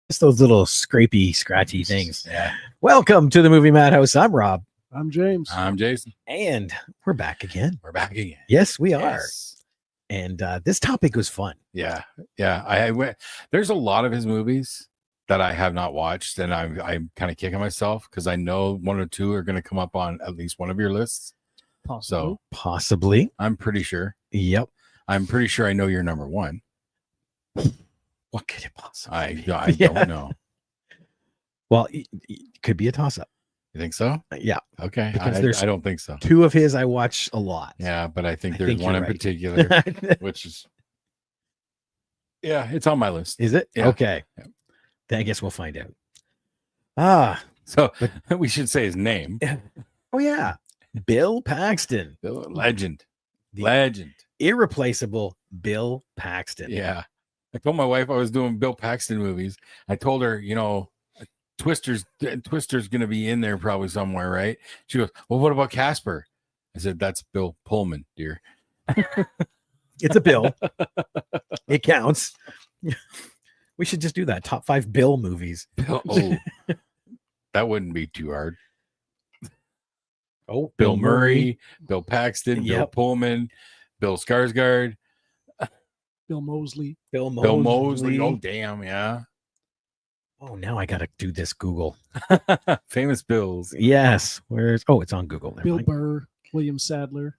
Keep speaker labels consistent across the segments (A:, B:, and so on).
A: Just those little scrapey, scratchy things.
B: Yeah.
A: Welcome to the Movie Madhouse. I'm Rob.
C: I'm James.
B: I'm Jason.
A: And we're back again.
B: We're back again.
A: Yes, we are.
B: Yes.
A: And this topic was fun.
B: Yeah. Yeah. I went. There's a lot of his movies that I have not watched, and I'm kind of kicking myself because I know one or two are going to come up on at least one of your lists.
C: Possibly.
B: So
A: Possibly.
B: I'm pretty sure.
A: Yep.
B: I'm pretty sure I know you're number one.
A: What could it possibly
B: I
A: be?
B: don't know.
A: Well, it could be a toss-up.
B: You think so?
A: Yeah.
B: Okay.
A: Because
B: I don't think so.
A: Two of his I watch a lot.
B: Yeah, but I think
A: I
B: there's
A: think
B: one
A: you're
B: in
A: right.
B: particular, which is, yeah, it's on my list.
A: Is it?
B: Yeah.
A: Okay.
B: Yeah.
A: Then I guess we'll find out.
B: So we should say his name.
A: Oh, yeah. Bill Paxton.
B: Legend.
A: The
B: Legend.
A: irreplaceable Bill Paxton.
B: Yeah. I told my wife I was doing Bill Paxton movies. I told her, Twister's going to be in there probably somewhere, right? She goes, well, what about Casper? I said, that's Bill Pullman, dear.
A: It's a Bill. It counts. We should just do that. Top 5 Bill movies.
B: Oh, that wouldn't be too hard.
A: Oh,
B: Bill Murray, Bill Paxton, Bill
A: Yep.
B: Pullman, Bill Skarsgård,
C: Bill Moseley.
A: Bill
B: Bill Moseley. Oh, damn, yeah.
A: Oh, now I got to do this Google.
B: Famous Bills.
A: Yes. Where's it's on Google. Never
C: Bill
A: mind.
C: Burr. William Sadler.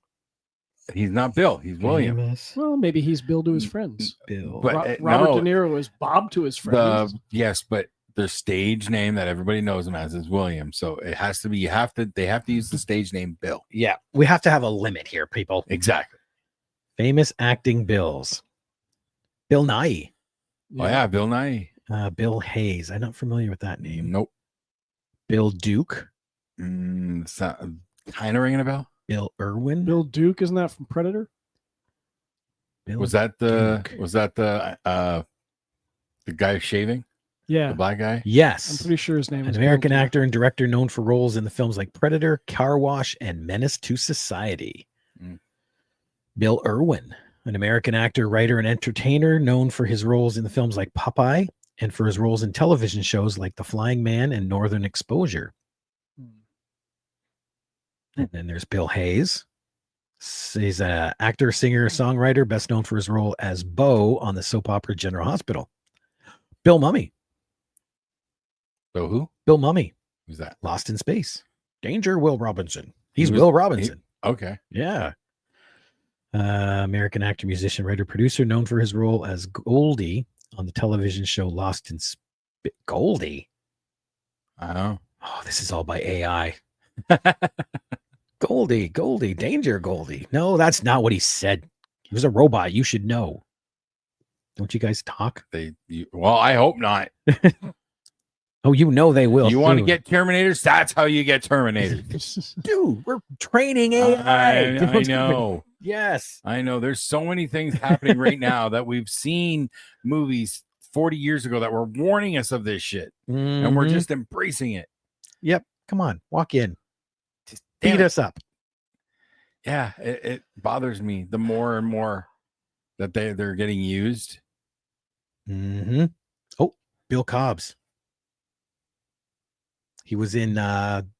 B: He's not Bill. He's William.
A: Famous
C: Well, maybe he's Bill to his friends.
A: Bill.
B: But
C: Robert
B: no.
C: De Niro is Bob to his friends.
B: Yes, but the stage name that everybody knows him as is William. So it has to be. They have to use the stage name Bill.
A: Yeah. We have to have a limit here, people.
B: Exactly.
A: Famous acting Bills. Bill Nye.
B: Oh yeah, Bill Nye.
A: Bill Hayes. I'm not familiar with that name.
B: Nope.
A: Bill Duke.
B: Kind of ringing a bell.
A: Bill Irwin.
C: Bill Duke, isn't that from Predator?
A: Bill
B: Was that the
A: Duke.
B: the guy shaving?
C: Yeah.
B: The black guy?
A: Yes.
C: I'm pretty sure his name
A: An
C: is
A: American
C: Bill Duke.
A: actor and director known for roles in the films like Predator, Car Wash, and Menace to Society.
B: Mm.
A: Bill Irwin, an American actor, writer, and entertainer known for his roles in the films like Popeye and for his roles in television shows like The Flying Man and Northern Exposure. And then there's Bill Hayes. He's an actor, singer, songwriter, best known for his role as Bo on the soap opera General Hospital. Bill Mummy.
B: So who?
A: Bill Mummy.
B: Who's that?
A: Lost in Space. Danger, Will Robinson. He's
B: He was-
A: Will Robinson.
B: Okay.
A: Yeah. American actor, musician, writer, producer, known for his role as Goldie on the television show Lost in Space. Goldie?
B: I know.
A: Oh, this is all by AI. Goldie, Danger, Goldie. No, that's not what he said. He was a robot. You should know. Don't you guys talk?
B: Well, I hope not.
A: Oh, you know they will.
B: You want to
A: soon.
B: get Terminators? That's how you get Terminators.
A: Dude, we're training AI.
B: I know.
A: Yes.
B: I know. There's so many things happening right now that we've seen movies 40 years ago that were warning us of this shit, and we're
A: Mhm.
B: just embracing it.
A: Yep. Come on, walk in.
B: Just
A: Beat
B: damn it.
A: us up.
B: Yeah, it bothers me the more and more that they're getting used.
A: Mm-hmm. Oh, Bill Cobbs. He was in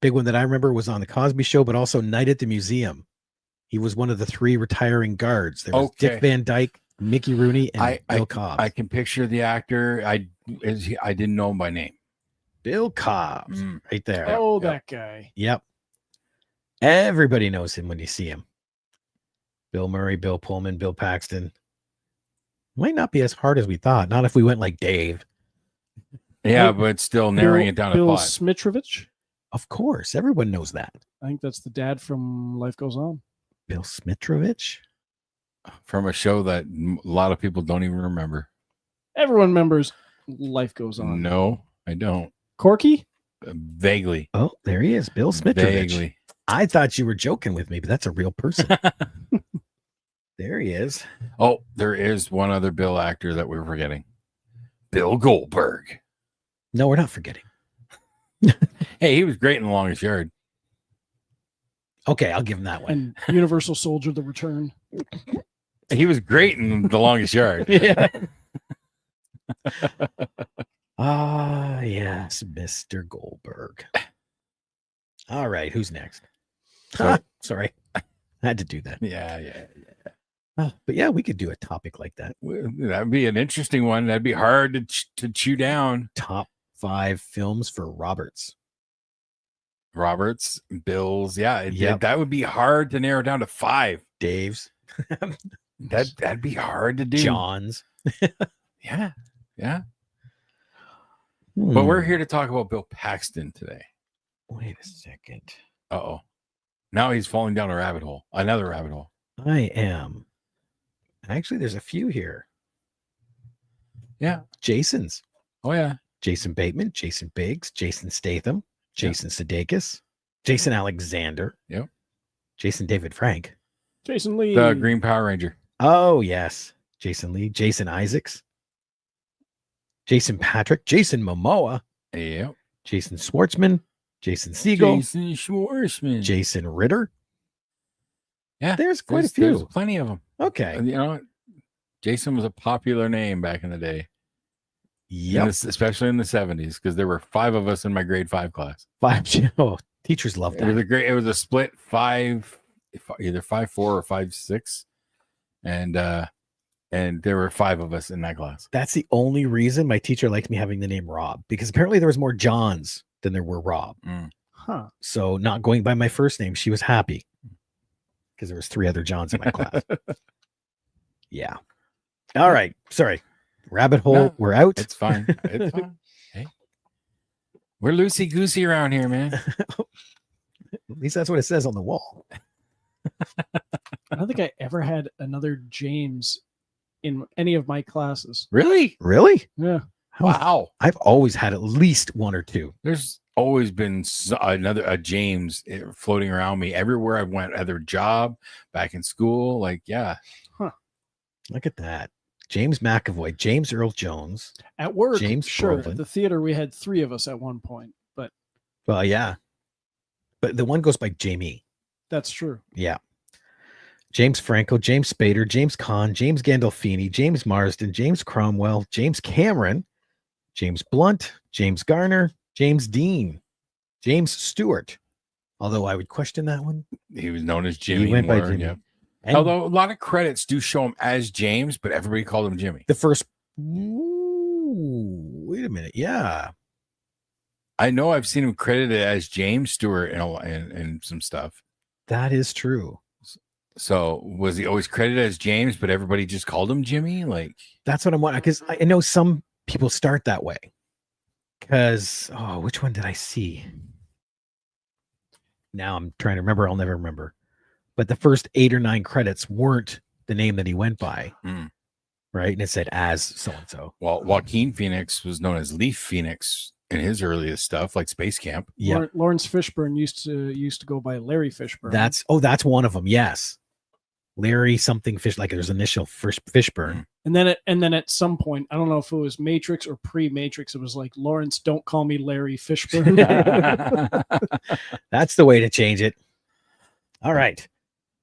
A: big one that I remember was on the Cosby Show, but also Night at the Museum. He was one of the 3 retiring guards. There was
B: Okay.
A: Dick Van Dyke, Mickey Rooney, and Bill Cobbs.
B: I can picture the actor. I didn't know him by name.
A: Bill Cobbs, right there.
C: Oh, that guy.
A: Yep. Everybody knows him when you see him. Bill Murray, Bill Pullman, Bill Paxton. Might not be as hard as we thought. Not if we went like Dave.
B: Yeah,
C: Oh,
B: but still narrowing it down to
C: Bill
B: 5.
C: Smitrovich.
A: Of course, everyone knows that.
C: I think that's the dad from Life Goes On.
A: Bill Smitrovich.
B: From a show that a lot of people don't even remember.
C: Everyone remembers Life Goes On.
B: No, I don't.
C: Corky?
B: Vaguely.
A: Oh, there he is, Bill Smitrovich.
B: Vaguely.
A: I thought you were joking with me, but that's a real person. There he is.
B: Oh, there is one other Bill actor that we're forgetting. Bill Goldberg.
A: No, we're not forgetting.
B: Hey, he was great in The Longest Yard.
A: Okay, I'll give him that one.
C: And Universal Soldier: The Return.
B: He was great in The Longest Yard.
A: Yeah. Ah, yes, Mr. Goldberg. All right, who's next?
B: So-
A: Sorry, I had to do that.
B: Yeah.
A: But yeah, we could do a topic like that.
B: That'd be an interesting one. That'd be hard to chew down.
A: Top 5 films for Roberts.
B: Roberts, Bills. Yeah,
A: Yep.
B: that would be hard to narrow down to 5.
A: Dave's.
B: That'd be hard to do.
A: John's.
B: Yeah.
A: Hmm.
B: But we're here to talk about Bill Paxton today.
A: Wait a second.
B: Uh-oh. Now he's falling down a rabbit hole. Another rabbit hole.
A: I am. Actually, there's a few here.
B: Yeah.
A: Jason's.
B: Oh, yeah.
A: Jason Bateman, Jason Biggs, Jason Statham, Jason Sudeikis, Jason Alexander.
B: Yep.
A: Jason David Frank.
C: Jason Lee.
B: The Green Power Ranger.
A: Oh, yes. Jason Lee, Jason Isaacs, Jason Patrick, Jason Momoa,
B: Yep.
A: Jason Schwartzman, Jason Segel,
B: Jason Schwartzman.
A: Jason Ritter.
B: Yeah.
A: There's quite a
B: There's
A: few.
B: plenty of them.
A: Okay.
B: You know, Jason was a popular name back in the day.
A: Yep.
B: Especially in the 70s, because there were 5 of us in my grade 5 class.
A: 5. Oh, teachers love
B: It was
A: that.
B: it was a split 5, either 5-4 or 5-6. And there were 5 of us in that class.
A: That's the only reason my teacher liked me having the name Rob, because apparently there was more Johns than there were Rob.
C: Huh.
A: So not going by my first name, she was happy because there was 3 other Johns in my class. Yeah. All right. Sorry. Rabbit hole.
B: No,
A: we're out.
B: It's fine. It's fine. Hey, we're loosey goosey around here, man.
A: At least that's what it says on the wall.
C: I don't think I ever had another James in any of my classes.
B: Really?
A: Really?
C: Yeah.
B: Wow.
A: I've always had at least 1 or 2.
B: There's always been another James floating around me everywhere I went, either job, back in school. Like, yeah.
A: Look at that. James McAvoy, James Earl Jones.
C: At work,
A: James
C: sure.
A: Brolin.
C: At the theater, we had 3 of us at one point, but
A: Well, yeah. But the one goes by Jamie.
C: that's true.
A: Yeah. James Franco, James Spader, James Caan, James Gandolfini, James Marsden, James Cromwell, James Cameron, James Blunt, James Garner, James Dean, James Stewart. Although I would question that one.
B: He was known as Jimmy.
A: He went by
B: more,
A: Jimmy.
B: yeah.
A: And
B: Although a lot of credits do show him as James, but everybody called him Jimmy.
A: the first. Ooh, wait a minute. Yeah.
B: I know I've seen him credited as James Stewart in some stuff.
A: That is true.
B: So was he always credited as James, but everybody just called him Jimmy? Like,
A: That's what I'm wondering. Because I know some people start that way. Because, which one did I see? Now I'm trying to remember. I'll never remember. But the first 8 or 9 credits weren't the name that he went by. Right. And it said as so-and-so.
B: well, Joaquin Phoenix was known as Leaf Phoenix in his earliest stuff, like Space Camp.
A: Yeah.
C: Lawrence Fishburne used to go by Larry Fishburne.
A: That's one of them. Yes. Larry something fish, like there's initial first Fishburne.
C: and then at some point, I don't know if it was Matrix or pre-Matrix, it was like, Lawrence, don't call me Larry Fishburne.
A: That's the way to change it. All right.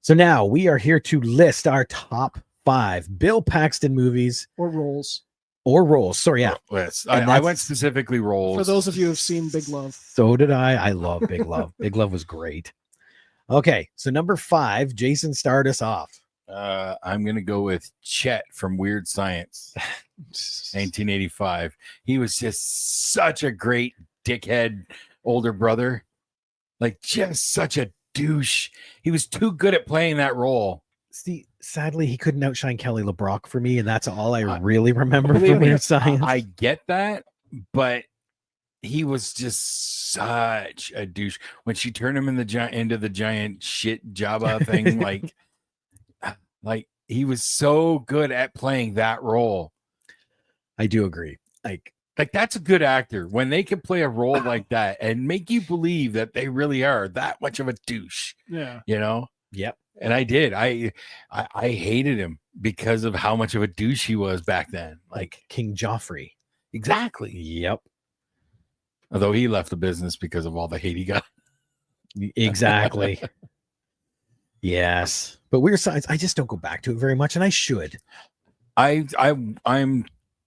A: So now we are here to list our top 5 Bill Paxton movies
C: or roles.
A: or roles. Sorry, yeah.
B: Yes,
A: And
B: I
A: that's-
B: went specifically roles.
C: For those of you who have seen Big Love.
A: So did I. I love Big Love. Big Love was great. Okay. So number 5, Jason, start us off.
B: I'm going to go with Chet from Weird Science, 1985. He was just such a great dickhead older brother. Like, just such a douche. He was too good at playing that role.
A: See, sadly, he couldn't outshine Kelly LeBrock for me, and that's all I really remember
B: Believe
A: from
B: me,
A: Weird Science.
B: I get that, but he was just such a douche. When she turned him into the giant shit Jabba thing, like he was so good at playing that role.
A: I do agree. Like,
B: Like, that's a good actor when they can play a role like that and make you believe that they really are that much of a douche,
C: Yeah.
B: you know?
A: Yep.
B: And I did. I hated him because of how much of a douche he was back then.
A: Like King Joffrey.
B: Exactly.
A: Yep.
B: Although he left the business because of all the hate he got.
A: Exactly. Yes. But Weird Science, I just don't go back to it very much, and I should.
B: I'm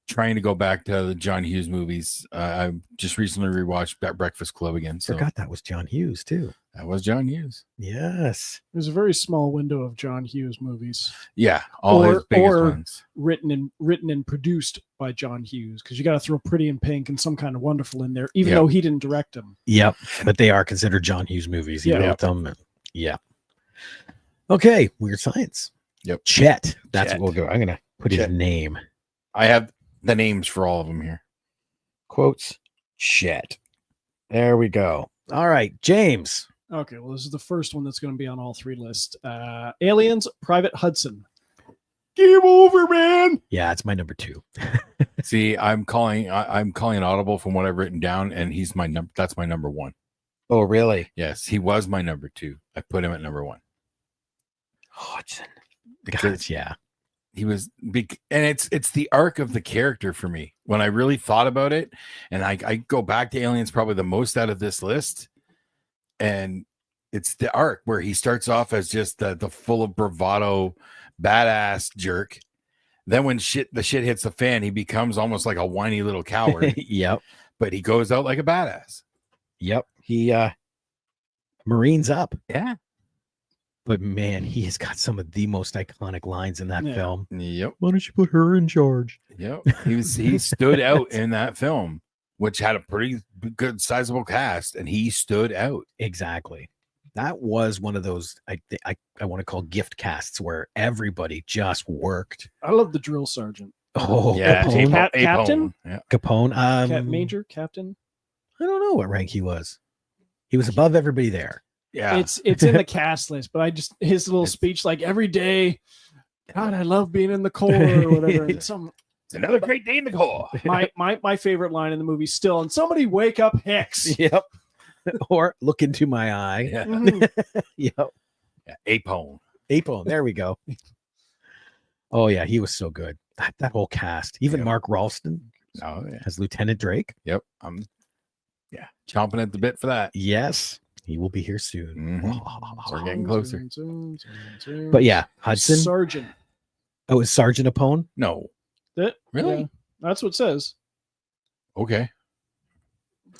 B: trying to go back to the John Hughes movies. I just recently rewatched that Breakfast Club again. So
A: Forgot that was John Hughes too.
B: that was John Hughes.
A: Yes.
C: There's a very small window of John Hughes movies
B: Yeah, all his biggest ones.
C: written and produced by John Hughes, because you got to throw Pretty in Pink and Some Kind of Wonderful in there, even
B: Yep.
C: though he didn't direct them.
A: Yep. But they are considered John Hughes movies. He
C: Yeah.
A: wrote them. And, yeah. Okay. Weird Science.
B: Yep.
A: Chet. That's
B: Chet.
A: what we'll go. I'm gonna put his
B: Chet.
A: name.
B: I have the names for all of them here.
A: Quotes. Chet. There we go. All right, James.
C: Okay, well, this is the first one that's going to be on all three lists. Aliens, Private Hudson. Game over, man.
A: Yeah, it's my number 2.
B: See, I'm calling an audible from what I've written down, and he's my number. That's my number 1.
A: Oh, really?
B: Yes, he was my number 2. I put him at number 1.
A: Hudson.
B: Because
A: God, yeah.
B: he was big, and it's the arc of the character for me. When I really thought about it, and I go back to Aliens probably the most out of this list, and it's the arc where he starts off as just the full of bravado, badass jerk. Then when the shit hits the fan, he becomes almost like a whiny little coward.
A: Yep.
B: But he goes out like a badass.
A: Yep. He Marines up.
B: Yeah.
A: But man, he has got some of the most iconic lines in that
C: Yeah.
A: film.
B: Yep.
A: Why don't you put her in charge?
B: Yep. He stood out in that film, which had a pretty good sizable cast, and he stood out.
A: Exactly. That was one of those I want to call gift casts where everybody just worked.
C: I love the drill sergeant.
A: Oh,
B: Yeah.
A: Capone.
C: Captain?
B: Yeah.
A: Capone.
C: Major, Captain.
A: I don't know what rank he was. He was above everybody there.
B: Yeah.
C: It's in the cast list, but his little speech, like, every day, God, I love being in the Corps or whatever. And
B: It's another great day in the Corps.
C: my favorite line in the movie still, and somebody wake up Hicks.
A: Yep. Or look into my eye.
B: Yeah.
C: Mhm.
A: Yep.
B: Yeah. Apone.
A: Apone. There we go. Oh yeah, he was so good. That whole cast, even
B: Yep.
A: Mark Ralston
B: Oh yeah.
A: as Lieutenant Drake.
B: Yep. I'm chomping at the bit for that.
A: Yes, he will be here soon.
B: Mhm. We're getting closer.
A: But yeah, Hudson.
C: Sergeant.
A: Oh, is Sergeant Apone?
B: No.
C: That,
B: Really?
C: yeah, that's what it says.
B: Okay.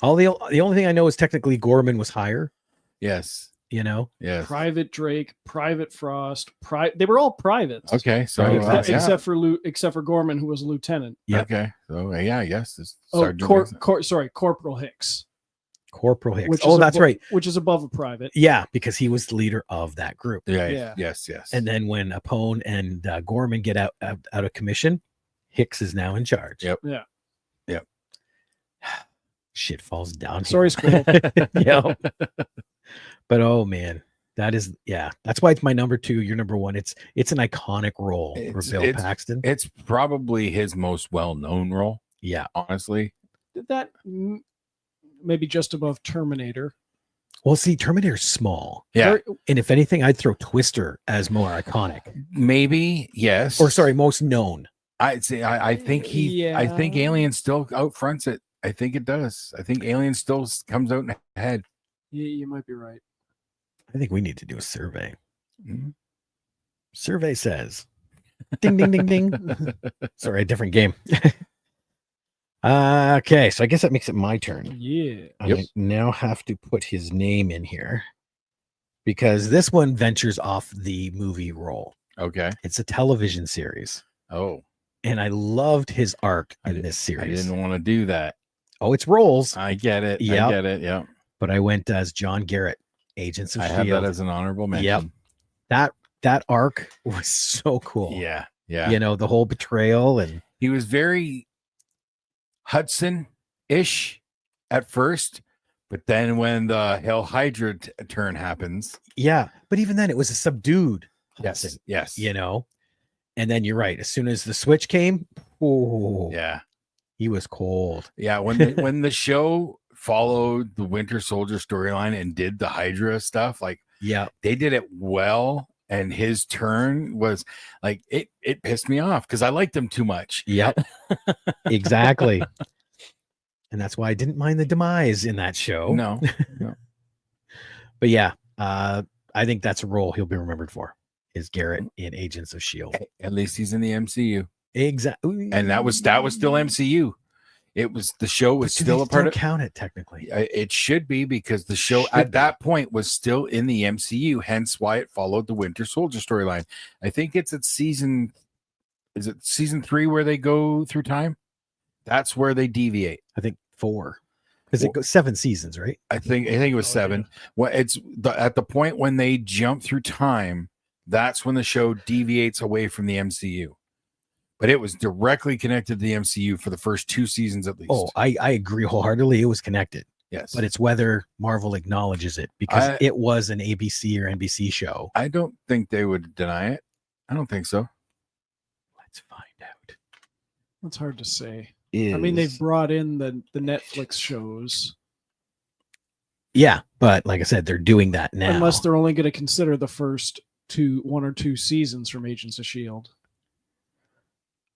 A: The only thing I know is technically Gorman was higher.
B: Yes.
A: You know.
B: Yes.
C: Private Drake, Private Frost, they were all privates.
B: Okay. So
A: Private
B: yeah.
C: Except for Gorman, who was a lieutenant.
A: Yep.
B: Okay. So yeah, I guess it's
C: Oh,
B: Sergeant.
C: Corporal Hicks.
A: Corporal Hicks.
C: Which
A: Oh,
C: is
A: that's right.
C: Which is above a private.
A: Yeah, because he was the leader of that group.
B: Yeah.
C: Yeah.
B: Yes. Yes.
A: And then when Apone and Gorman get out of commission, Hicks is now in charge.
B: Yep.
C: Yeah.
A: Shit falls down.
C: Sorry, Squirrel.
A: Yeah. But oh man, that's why it's my number 2. Your number 1. It's an iconic role for Bill Paxton.
B: It's probably his most well-known role.
A: Yeah.
B: Honestly.
C: Did that maybe just above Terminator?
A: Well, see, Terminator's small.
B: Yeah.
A: And if anything, I'd throw Twister as more iconic.
B: Maybe. Yes.
A: Or sorry, most known.
B: I'd say I think I think Alien still outfronts it. I think it does. I think Alien still comes out ahead.
C: You might be right.
A: I think we need to do a survey.
B: Mhm.
A: Survey says, ding, ding, ding, ding. Sorry, a different game. Okay, so I guess that makes it my turn.
C: Yeah.
A: I now have to put his name in here because this one ventures off the movie role.
B: Okay.
A: It's a television series,
B: Oh,
A: and I loved his arc
B: I
A: in
B: did-
A: this
B: I
A: series.
B: didn't want to do that.
A: Oh, it's roles,
B: I get it.
A: Yep.
B: I get it. Yeah.
A: but I went as John Garrett, Agents of
B: I have
A: S.H.I.E.L.D.
B: that as an honorable mention.
A: Yep. That arc was so cool.
B: Yeah. Yeah.
A: You know, the whole betrayal and
B: He was very Hudson-ish at first, but then when the Hail Hydra turn happens,
A: yeah, but even then it was a subdued Hudson,
B: yes,
A: you know. And then you're right, as soon as the switch came, oh
B: yeah,
A: He was cold.
B: Yeah, when the show followed the Winter Soldier storyline and did the Hydra stuff, like
A: Yeah.
B: they did it well, and his turn was like it pissed me off because I liked him too much.
A: Yep. Exactly. And that's why I didn't mind the demise in that show.
B: No.
A: But yeah, I think that's a role he'll be remembered for, is Garrett in Agents of S.H.I.E.L.D.
B: At least he's in the MCU.
A: Exactly.
B: And that was still MCU. It was the show was still a part of
A: count it technically.
B: It should be, because the show at that point was still in the MCU, hence why it followed the Winter Soldier storyline. I think it's at season 3 where they go through time? That's where they deviate.
A: I think 4. Because it goes 7 seasons, right?
B: I think it was 7.
C: Yeah.
B: Well, it's at the point when they jump through time, that's when the show deviates away from the MCU. But it was directly connected to the MCU for the first 2 seasons at least.
A: Oh, I agree wholeheartedly. It was connected.
B: Yes.
A: But it's whether Marvel acknowledges it, because it was an ABC or NBC show.
B: I don't think they would deny it. I don't think so.
A: Let's find out.
C: That's hard to say. I mean, they've brought in the Netflix shows.
A: Yeah, but like I said, they're doing that now.
C: Unless they're only going to consider the first 1 or 2 seasons from Agents of S.H.I.E.L.D.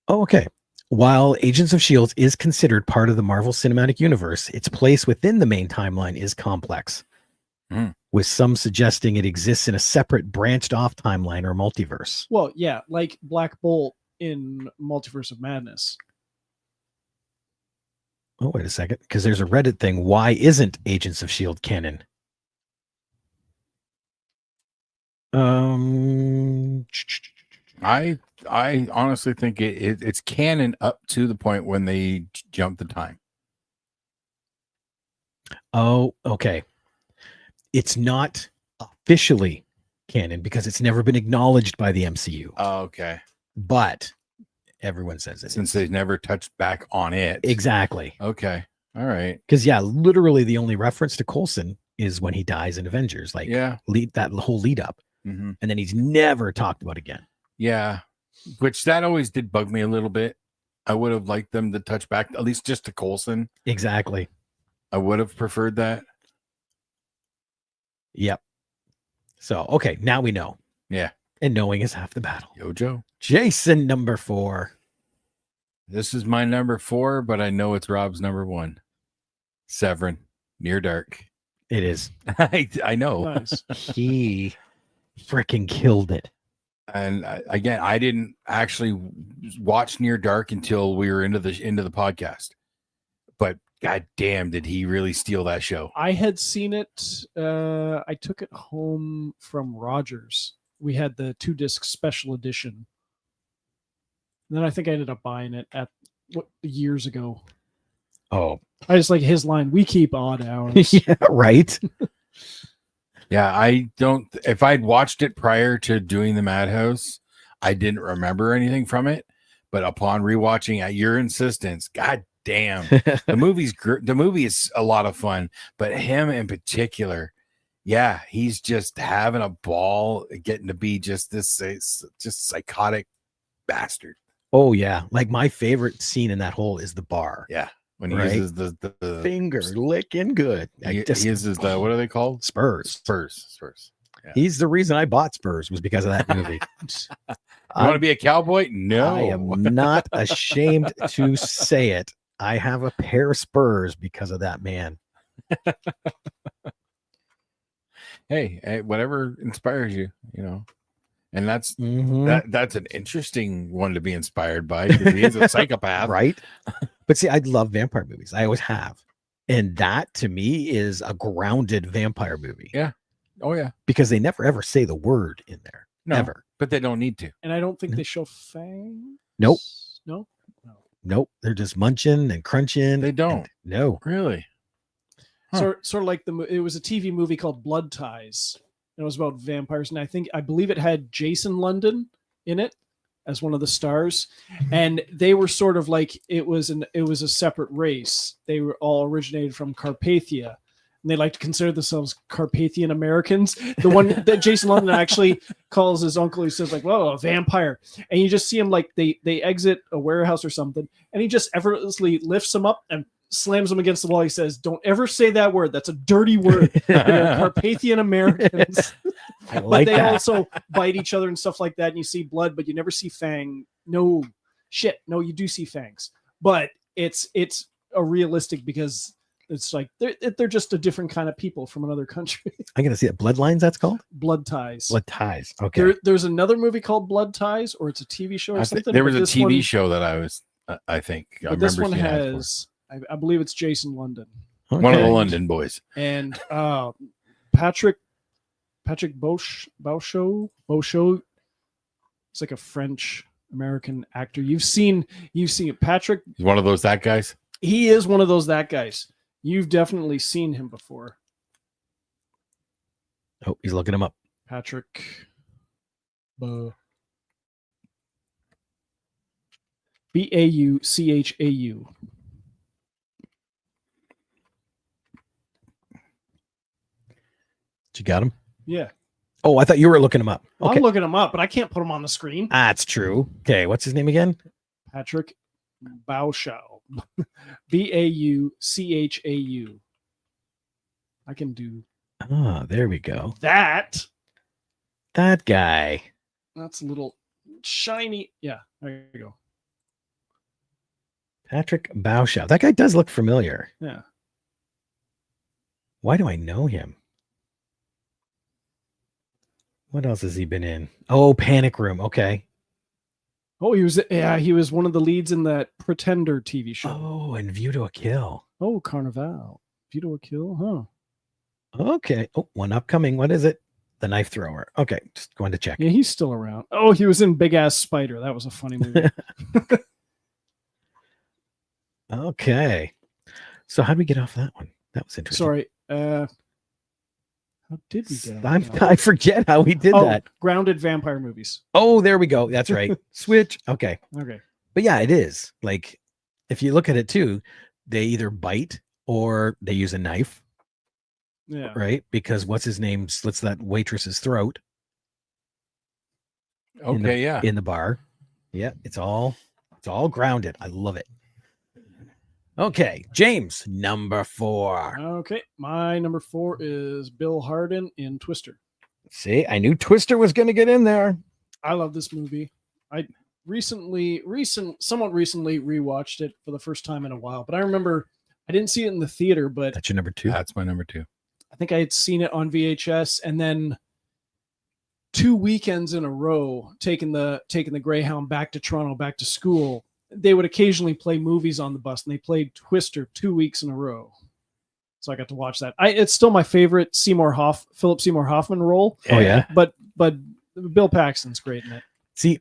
A: Oh, okay. While Agents of S.H.I.E.L.D. is considered part of the Marvel Cinematic Universe, its place within the main timeline is complex, with some suggesting it exists in a separate branched-off timeline or multiverse.
C: Well, yeah, like Black Bolt in Multiverse of Madness.
A: Oh, wait a second, because there's a Reddit thing. Why isn't Agents of S.H.I.E.L.D. canon?
B: I honestly think it's canon up to the point when they jump the time.
A: Oh, okay. It's not officially canon because it's never been acknowledged by the MCU.
B: Oh, okay.
A: But everyone says it.
B: Since they've never touched back on it.
A: Exactly.
B: Okay. All right.
A: Because, yeah, literally the only reference to Coulson is when he dies in Avengers. Like,
B: yeah,
A: that whole lead up.
B: Mm-hmm.
A: And then he's never talked about again.
B: Yeah. Which that always did bug me a little bit. I would have liked them to touch back, at least just to Coulson.
A: Exactly.
B: I would have preferred that.
A: Yep. So, okay, now we know.
B: Yeah.
A: And knowing is half the battle.
B: Yo, Joe.
A: Jason, number 4.
B: This is my number 4, but I know it's Rob's number 1. Severin, Near Dark.
A: It is.
B: I know.
C: Nice.
A: He freaking killed it.
B: And again, I didn't actually watch Near Dark until we were into the podcast. But god damn, did he really steal that show?
C: I had seen it. I took it home from Rogers. We had the 2-disc special edition. And then I think I ended up buying it years ago.
A: Oh,
C: I just like his line. We keep odd hours.
A: yeah, right.
B: Yeah, I don't. If I'd watched it prior to doing the Madhouse, I didn't remember anything from it. But upon rewatching at your insistence, god damn, the movie is a lot of fun. But him in particular, yeah, he's just having a ball, getting to be just this just psychotic bastard.
A: Oh yeah, like my favorite scene in that whole is the bar.
B: Yeah, when he
A: Right?
B: uses the
A: Finger licking good.
B: he uses the, what are they called?
A: Spurs.
B: Yeah.
A: He's the reason I bought Spurs, was because of that movie.
B: You want to be a cowboy? No,
A: I am not ashamed to say it. I have a pair of Spurs because of that man.
B: Hey, whatever inspires you, and that's
A: Mhm.
B: that's an interesting one to be inspired by, because he is a psychopath,
A: Right? But see, I love vampire movies. I always have. And that to me is a grounded vampire movie.
B: Yeah. Oh yeah,
A: Because they never ever say the word in there.
B: no,
A: Ever.
B: but they don't need to.
C: And I don't think they show fangs.
A: Nope.
C: No.
A: Nope. They're just munching and crunching.
B: They don't.
A: No.
B: Really? Huh.
C: Sort of like it was a TV movie called Blood Ties. It was about vampires, and I believe it had Jason London in it as one of the stars. And they were sort of like it was a separate race. They were all originated from Carpathia, And they like to consider themselves Carpathian Americans. The one that Jason London actually calls his uncle, he says like, "Whoa, a vampire!" And you just see him like they exit a warehouse or something, and he just effortlessly lifts them up and slams them against the wall. He says, "Don't ever say that word. That's a dirty word. They're Carpathian Americans."
A: I
C: But
A: like
C: they
A: that.
C: also bite each other and stuff like that, and you see blood, but you never see Fang. No shit. No, you do see fangs, but it's a realistic because it's like they're just a different kind of people from another country.
A: I'm gonna see it. Bloodlines. That's called
C: Blood Ties.
A: Blood Ties. Okay.
C: There's another movie called Blood Ties, or it's a TV show or something.
B: There was
C: but
B: a
C: this
B: TV
C: one-
B: show that I think I
C: But this
B: remember
C: one
B: seeing ads for.
C: has, I believe it's Jason London
B: One of the
A: Okay.
B: London boys.
C: and Patrick Beauchot. It's like a French American actor. You've seen Patrick.
B: He's one of those that guys.
C: He is one of those that guys. You've definitely seen him before.
A: Oh, he's looking him up.
C: Patrick. Beauchau.
A: You got him.
C: Yeah.
A: Oh, I thought you were looking him up. Okay.
C: I'm looking him up, but I can't put him on the screen.
A: That's true. Okay, what's his name again?
C: Patrick Beauchau. Beauchau. I can do
A: Ah, there we go.
C: that.
A: That guy.
C: That's a little shiny. Yeah, there you go.
A: Patrick Beauchau. That guy does look familiar.
C: Yeah.
A: Why do I know him? What else has he been in? Oh, Panic Room. Okay.
C: Oh, he was one of the leads in that Pretender TV show.
A: Oh, and View to a Kill.
C: Oh, Carnival. View to a Kill, huh?
A: Okay. Oh, one upcoming. What is it? The Knife Thrower. Okay, just going to check.
C: Yeah, he's still around. Oh, he was in Big Ass Spider. That was a funny movie.
A: Okay. So how did we get off that one? That was interesting.
C: Sorry. How did we get on that?
A: I forget how we did that.
C: Grounded vampire movies.
A: Oh, there we go. That's right. Switch. Okay.
C: Okay.
A: But yeah, it is. Like, if you look at it too, they either bite or they use a knife,
C: Yeah.
A: right? Because what's his name slits that waitress's throat
B: Okay, yeah.
A: in the bar. Yeah, it's all grounded. I love it. Okay, James, number 4.
C: Okay. My number 4 is Bill Hardin in Twister.
A: See, I knew Twister was going to get in there.
C: I love this movie. I somewhat recently rewatched it for the first time in a while, but I remember I didn't see it in the theater, but
A: That's your number 2.
B: That's my number 2.
C: I think I had seen it on VHS, and then 2 weekends in a row taking the Greyhound back to Toronto, back to school. They would occasionally play movies on the bus, and they played Twister 2 weeks in a row. So I got to watch that. It's still my favorite Philip Seymour Hoffman role.
A: Oh yeah.
C: But Bill Paxton's great in it.
A: See,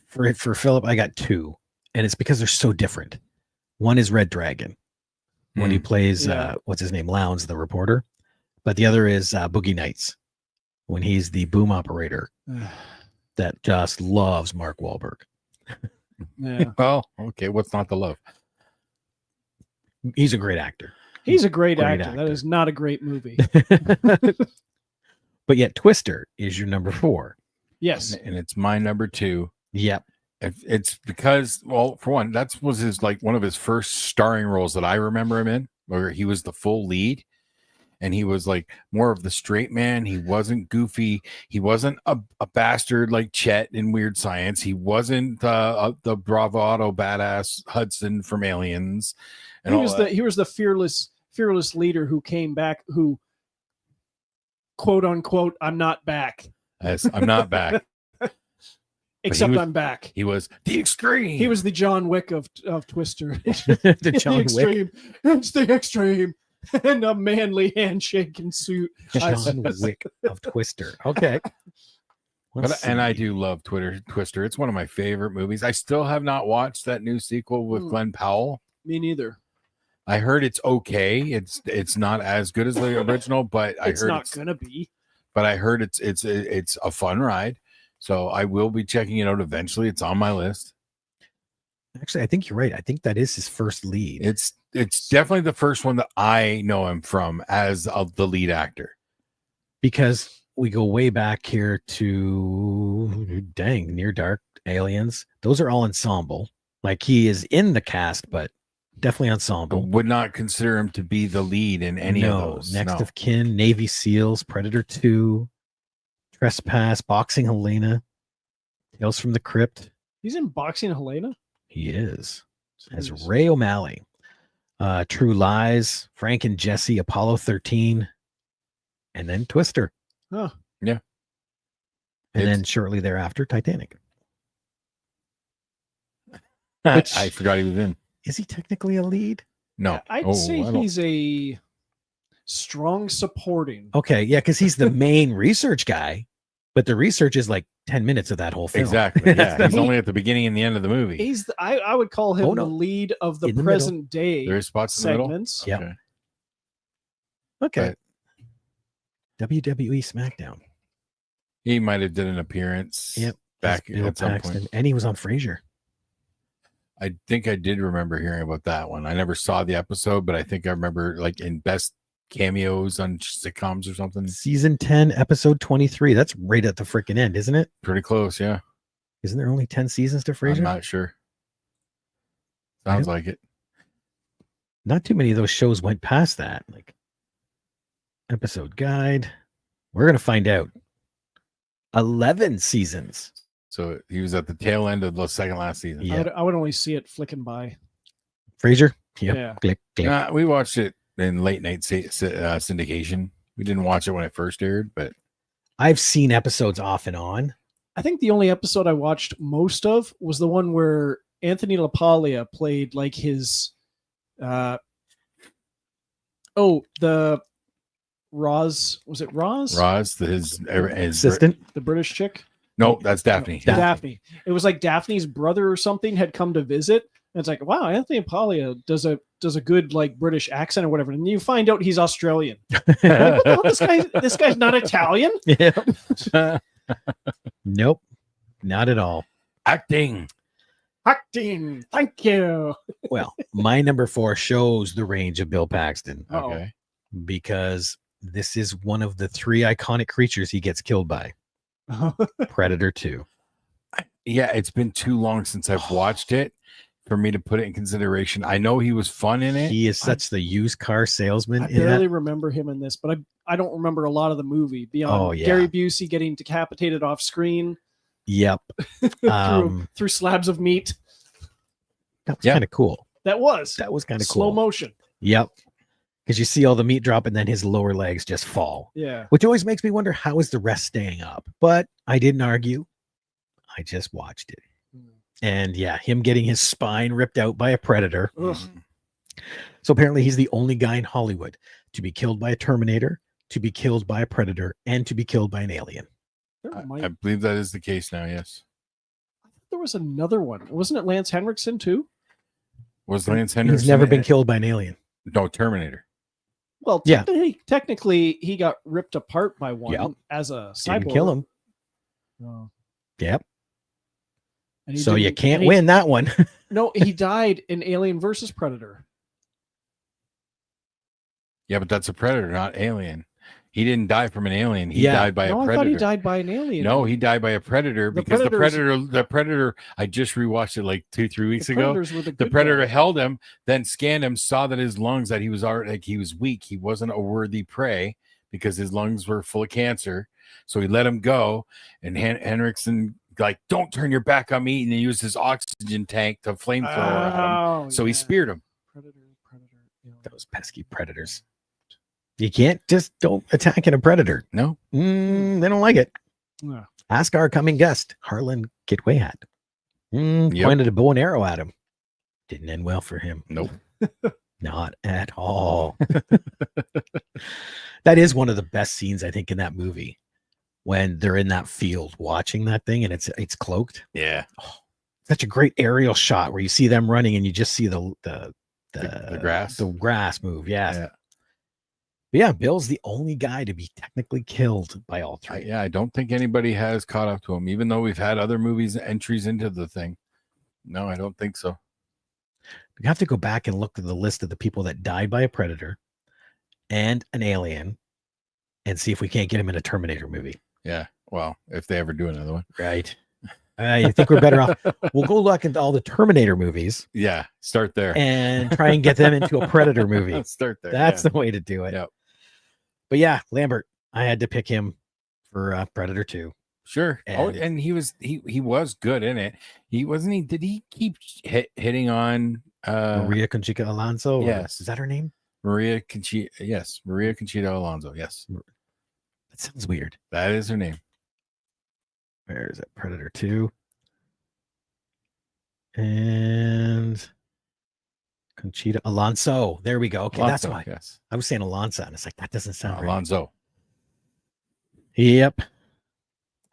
A: for Philip, I got 2, and it's because they're so different. One is Red Dragon, when he plays
C: Yeah.
A: what's his name, Lowndes, the reporter, but the other is Boogie Nights, when he's the boom operator that just loves Mark Wahlberg.
C: Yeah.
B: Well, okay. What's not to love?
A: He's a great actor.
C: He's a great,
A: Great
C: actor. That
A: actor.
C: is not a great movie.
A: But yet Twister is your number 4.
C: Yes.
B: And it's my number 2.
A: Yep.
B: It's because, well, for one, that was his one of his first starring roles that I remember him in, where he was the full lead, and he was like more of the straight man. He wasn't goofy. He wasn't a bastard like Chet in Weird Science. He wasn't the bravado badass Hudson from Aliens. And
C: He was the fearless leader who came back, who quote unquote, I'm not back.
B: Yes, I'm not back.
C: Except I'm back.
B: He was the extreme.
C: He was the John Wick of Twister.
A: The John Wick.
C: Extreme. It's the extreme. And a manly handshake and suit.
A: John Wick of Twister. Okay.
B: And I do love Twister. It's one of my favorite movies. I still have not watched that new sequel with Glenn Powell.
C: Me neither.
B: I heard it's okay. It's not as good as the original, but I heard
C: not gonna be.
B: But I heard it's a fun ride. So I will be checking it out eventually. It's on my list.
A: Actually, I think you're right. I think that is his first lead.
B: It's definitely the first one that I know him from as the lead actor.
A: Because we go way back here to Near Dark, Aliens. Those are all ensemble. Like he is in the cast, but definitely
B: I
A: ensemble.
B: would not consider him to be the lead in any of those.
A: Next
B: No.
A: of Kin, Navy SEALs, Predator 2, Trespass, Boxing Helena, Tales from the Crypt.
C: He's in Boxing Helena.
A: He is. As
C: Jeez.
A: Ray O'Malley. True Lies, Frank and Jesse, Apollo 13, and then Twister.
C: Huh.
B: Yeah.
A: And then shortly thereafter, Titanic.
B: I forgot he was in.
A: Is he technically a lead?
B: No.
C: I'd say he's a strong supporting.
A: Okay, yeah, because he's the main research guy, but the research is like 10 minutes of that whole film.
B: Exactly. Yeah. He's only at the beginning and the end of the movie.
C: He's I would call him the lead of the present day
B: There's spots in the middle.
C: segments.
A: Yep. Okay. WWE SmackDown.
B: He might have did an appearance.
A: Yep.
B: Back
A: Bill
B: at some
A: Paxton,
B: point.
A: and he was on Frasier.
B: I think I did remember hearing about that one. I never saw the episode, but I think I remember like in best cameos on sitcoms or something.
A: Season 10, episode 23. That's right at the freaking end, isn't it?
B: Pretty close, yeah.
A: Isn't there only 10 seasons to Frasier?
B: I'm not sure. Sounds like it.
A: Not too many of those shows went past that. Like episode guide. We're going to find out. 11 seasons.
B: So he was at the tail end of the second last season.
A: Yeah.
C: I would only see it flicking by.
A: Frasier? Yep.
C: Yeah.
A: Click, click.
B: We watched it in late night syndication. We didn't watch it when it first aired, but
A: I've seen episodes off and on.
C: I think the only episode I watched most of was the one where Anthony LaPaglia played like his the Roz, was it Roz?
B: Roz, his
A: Assistant.
C: The British chick?
B: No, that's Daphne.
C: Daphne. It was like Daphne's brother or something had come to visit. And it's like, wow, Anthony LaPaglia does a good like British accent or whatever. And you find out he's Australian. Like, what the hell? This guy's not Italian?
A: Yeah. Nope. Not at all.
B: Acting.
C: Thank you.
A: Well, my number 4 shows the range of Bill Paxton
B: Okay.
A: because this is one of the 3 iconic creatures he gets killed by. Predator 2.
B: Yeah, it's been too long since I've watched it for me to put it in consideration. I know he was fun in it.
A: He is such the used car salesman
C: I
A: in
C: barely
A: that.
C: remember him in this, but I don't remember a lot of the movie beyond Gary Busey getting decapitated off screen.
A: Yep.
C: through slabs of meat.
A: That was kind of cool.
C: That was
A: kind of cool.
C: Slow motion.
A: Yep. Because you see all the meat drop and then his lower legs just fall.
C: Yeah.
A: Which always makes me wonder, how is the rest staying up? But I didn't argue. I just watched it. And yeah, him getting his spine ripped out by a predator.
C: Ugh.
A: So apparently he's the only guy in Hollywood to be killed by a Terminator, to be killed by a predator, and to be killed by an alien.
B: I believe that is the case now, yes.
C: There was another one. Wasn't it Lance Henriksen too?
B: Was Lance Henriksen?
A: He's never been killed by an alien.
B: No, Terminator.
C: Well, technically he got ripped apart by one as a cyborg.
A: Didn't kill him.
C: Oh.
A: Yep.
C: And
A: So you can't win that one.
C: No, he died in Alien versus Predator.
B: Yeah, but that's a predator, not alien. He didn't die from an alien. He
A: Yeah.
B: died by
C: No,
B: a
C: I
B: predator.
C: thought he died by an alien.
B: No, he died by a predator because the predator, I just rewatched it like 2-3 weeks ago. The predator held him, then scanned him, saw that his lungs, that he was already, like, he was weak. He wasn't a worthy prey because his lungs were full of cancer. So he let him go. And Henriksen, like, don't turn your back on me. And he used his oxygen tank to flamethrower at him. So he speared him.
C: Predator.
A: Those pesky predators. You can't just don't attack a predator.
B: No.
A: They don't like it.
C: Yeah.
A: Ask our coming guest, Harlan Kitwayhat. Pointed a bow and arrow at him. Didn't end well for him.
B: Nope.
A: Not at all. That is one of the best scenes, I think, in that movie. When they're in that field watching that thing and it's cloaked.
B: Yeah.
A: Oh, such a great aerial shot where you see them running and you just see the
B: grass.
A: The grass move. Yes. Yeah, Bill's the only guy to be technically killed by all 3.
B: I don't think anybody has caught up to him, even though we've had other movies entries into the thing. No, I don't think so.
A: We have to go back and look at the list of the people that died by a predator and an alien and see if we can't get him in a Terminator movie.
B: Yeah. Well, if they ever do another one.
A: Right. I think we're better off. We'll go look into all the Terminator movies
B: Yeah. Start there.
A: and try and get them into a Predator movie.
B: Start there.
A: That's the way to do it.
B: Yep.
A: But yeah, Lambert, I had to pick him for Predator 2.
B: Sure.
A: And-
B: And he was good in it. Did he keep hitting on
A: Maria Conchita Alonso? or-
B: yes.
A: Is that her name?
B: Maria Conchita? Yes, Maria Conchita Alonso. Yes,
A: That sounds weird.
B: that is her name.
A: Where is it? Predator 2. And Conchita Alonso. There we go. Okay, that's
B: Alonso,
A: why.
B: Yes,
A: I was saying Alonso, and it's like, that doesn't sound right.
B: Alonso.
A: Yep.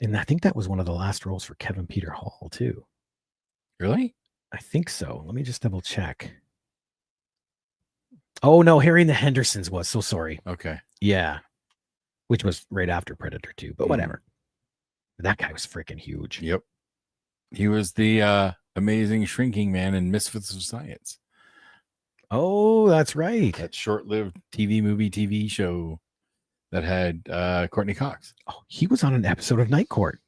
A: And I think that was one of the last roles for Kevin Peter Hall, too.
B: Really?
A: I think so. Let me just double check. Oh, no. Harry and the Hendersons was. So sorry.
B: Okay.
A: Yeah. Which was right after Predator 2, but
B: Mhm.
A: whatever. That guy was freaking huge.
B: Yep. He was the amazing shrinking man in Misfits of Science.
A: Oh, that's right.
B: That short-lived TV show that had Courtney Cox.
A: Oh, he was on an episode of Night Court.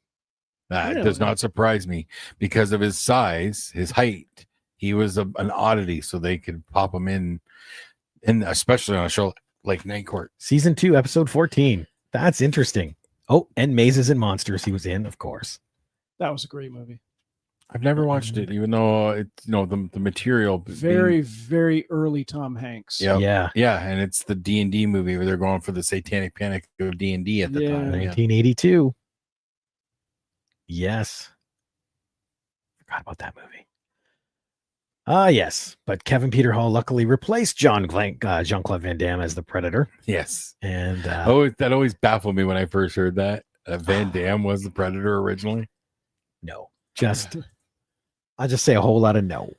B: That
C: Really?
B: does not surprise me because of his size, his height. He was an oddity, so they could pop him in especially on a show like Night Court.
A: Season 2, episode 14. That's interesting. Oh, and Mazes and Monsters he was in, of course.
C: That was a great movie.
B: I've never watched it, even though it's the material.
C: Very, very early Tom Hanks.
B: Yep.
A: Yeah.
B: Yeah, and it's the D&D movie where they're going for the satanic panic of D&D at the
C: Yeah.
B: time. Yeah.
A: 1982. Yes. Forgot about that movie. Yes. But Kevin Peter Hall luckily replaced Jean-Claude Van Damme as the Predator.
B: Yes.
A: And
B: That always baffled me when I first heard that. Van Damme was the Predator originally.
A: no. I'll just say a whole lot of no.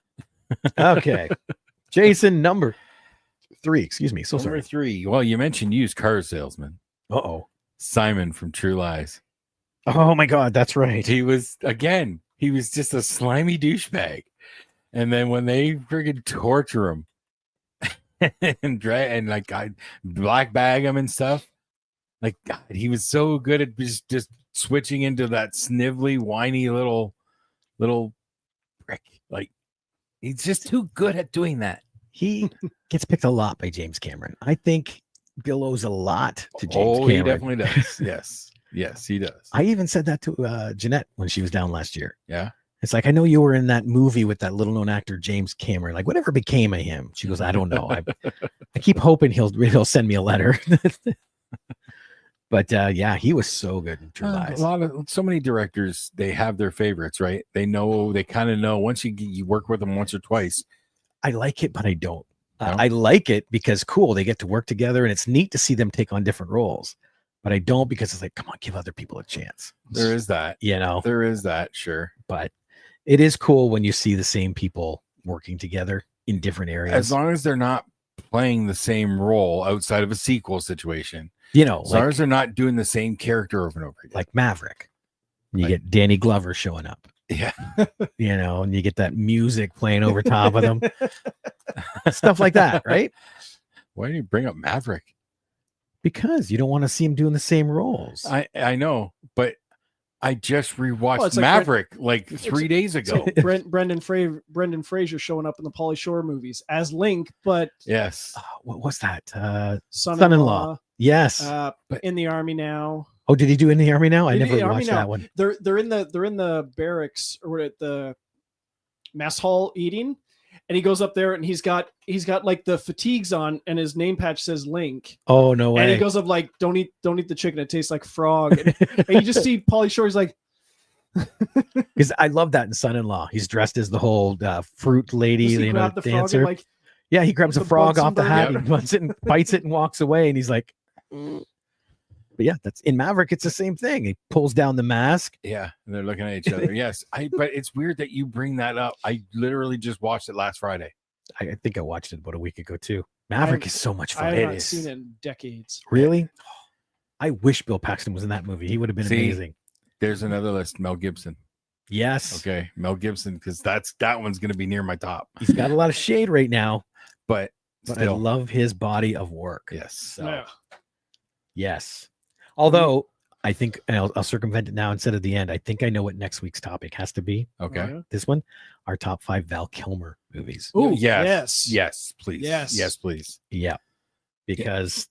A: Okay. Jason, number 3. Excuse me. So
B: Number
A: sorry.
B: 3. Well, you mentioned used car salesman.
A: Uh-oh.
B: Simon from True Lies.
A: Oh my God, that's right.
B: He was just a slimy douchebag. And then when they friggin' torture him and like black bag him and stuff, like God, he was so good at just switching into that snivelly, whiny little prick. Like he's just too good at doing that.
A: He gets picked a lot by James Cameron. I think Bill owes a lot to James
B: Oh,
A: Cameron.
B: he definitely does. Yes, he does.
A: I even said that to Jeanette when she was down last year.
B: Yeah.
A: It's like, I know you were in that movie with that little known actor, James Cameron. Like, whatever became of him? She goes, I don't know. I keep hoping he'll send me a letter. But yeah, he was so good in True Lies.
B: So many directors, they have their favorites, right? They kind of know once you work with them once or twice.
A: I like it, but I don't.
B: No?
A: I like it because cool, they get to work together and it's neat to see them take on different roles. But I don't because it's like, come on, give other people a chance.
B: There is that.
A: You know,
B: There is that, sure.
A: but it is cool when you see the same people working together in different areas.
B: As long as they're not playing the same role outside of a sequel situation.
A: You know,
B: As long
A: like,
B: as they're not doing the same character over and over again.
A: like Maverick. You
B: Like-
A: get Danny Glover showing up,
B: Yeah.
A: you know, and you get that music playing over top of them. Stuff like that, right?
B: Why do you bring up Maverick?
A: Because you don't want to see him doing the same roles.
B: I know, but I just rewatched
C: it's like
B: Maverick like 3 days ago.
C: Brendan Fraser showing up in the Pauly Shore movies as Link, but
B: Yes.
A: What was that?
C: son-in-law.
A: Yes.
C: In the army now.
A: Oh, did he do In the Army Now? I
C: In
A: never
C: the Army
A: watched
C: Now.
A: that one.
C: They're in the barracks or at the mess hall eating, and he goes up there and he's got like the fatigues on and his name patch says Link.
A: Oh, no way.
C: And he goes up like, don't eat the chicken, it tastes like frog. And you just see Pauly Shore, he's like,
A: Because I love that in Son-in-Law. He's dressed as the whole fruit lady,
C: does he
A: you know,
C: grab the frog
A: dancer.
C: and like
A: Yeah, he grabs a
C: the
A: frog
C: Bunsen
A: off the
C: burner?
A: hat,
B: Yep.
A: and puts it and bites it and walks away. And he's like, "Mm." But yeah, that's in Maverick. It's the same thing. He pulls down the mask.
B: Yeah. And they're looking at each other. Yes. But it's weird that you bring that up. I literally just watched it last Friday.
A: I think I watched it about a week ago too. Maverick
C: I've-
A: is so much
C: I
A: fun.
C: have
B: It
C: not
B: is.
C: seen it in decades.
A: Really? I wish Bill Paxton was in that movie. He would have been
B: See,
A: amazing.
B: There's another list. Mel Gibson.
A: Yes.
B: Okay, Mel Gibson, because that one's going to be near my top.
A: He's got a lot of shade right now,
B: But
A: but
B: still,
A: I love his body of work.
B: yes.
A: So,
C: Yeah.
A: yes. Although I think, and I'll circumvent it now instead of the end. I think I know what next week's topic has to be.
B: Okay.
C: Oh, yeah.
A: This one, our top 5 Val Kilmer movies.
C: Ooh,
B: yes.
C: yes.
B: Yes, please.
C: Yes.
B: Yes, please.
A: Yeah. Because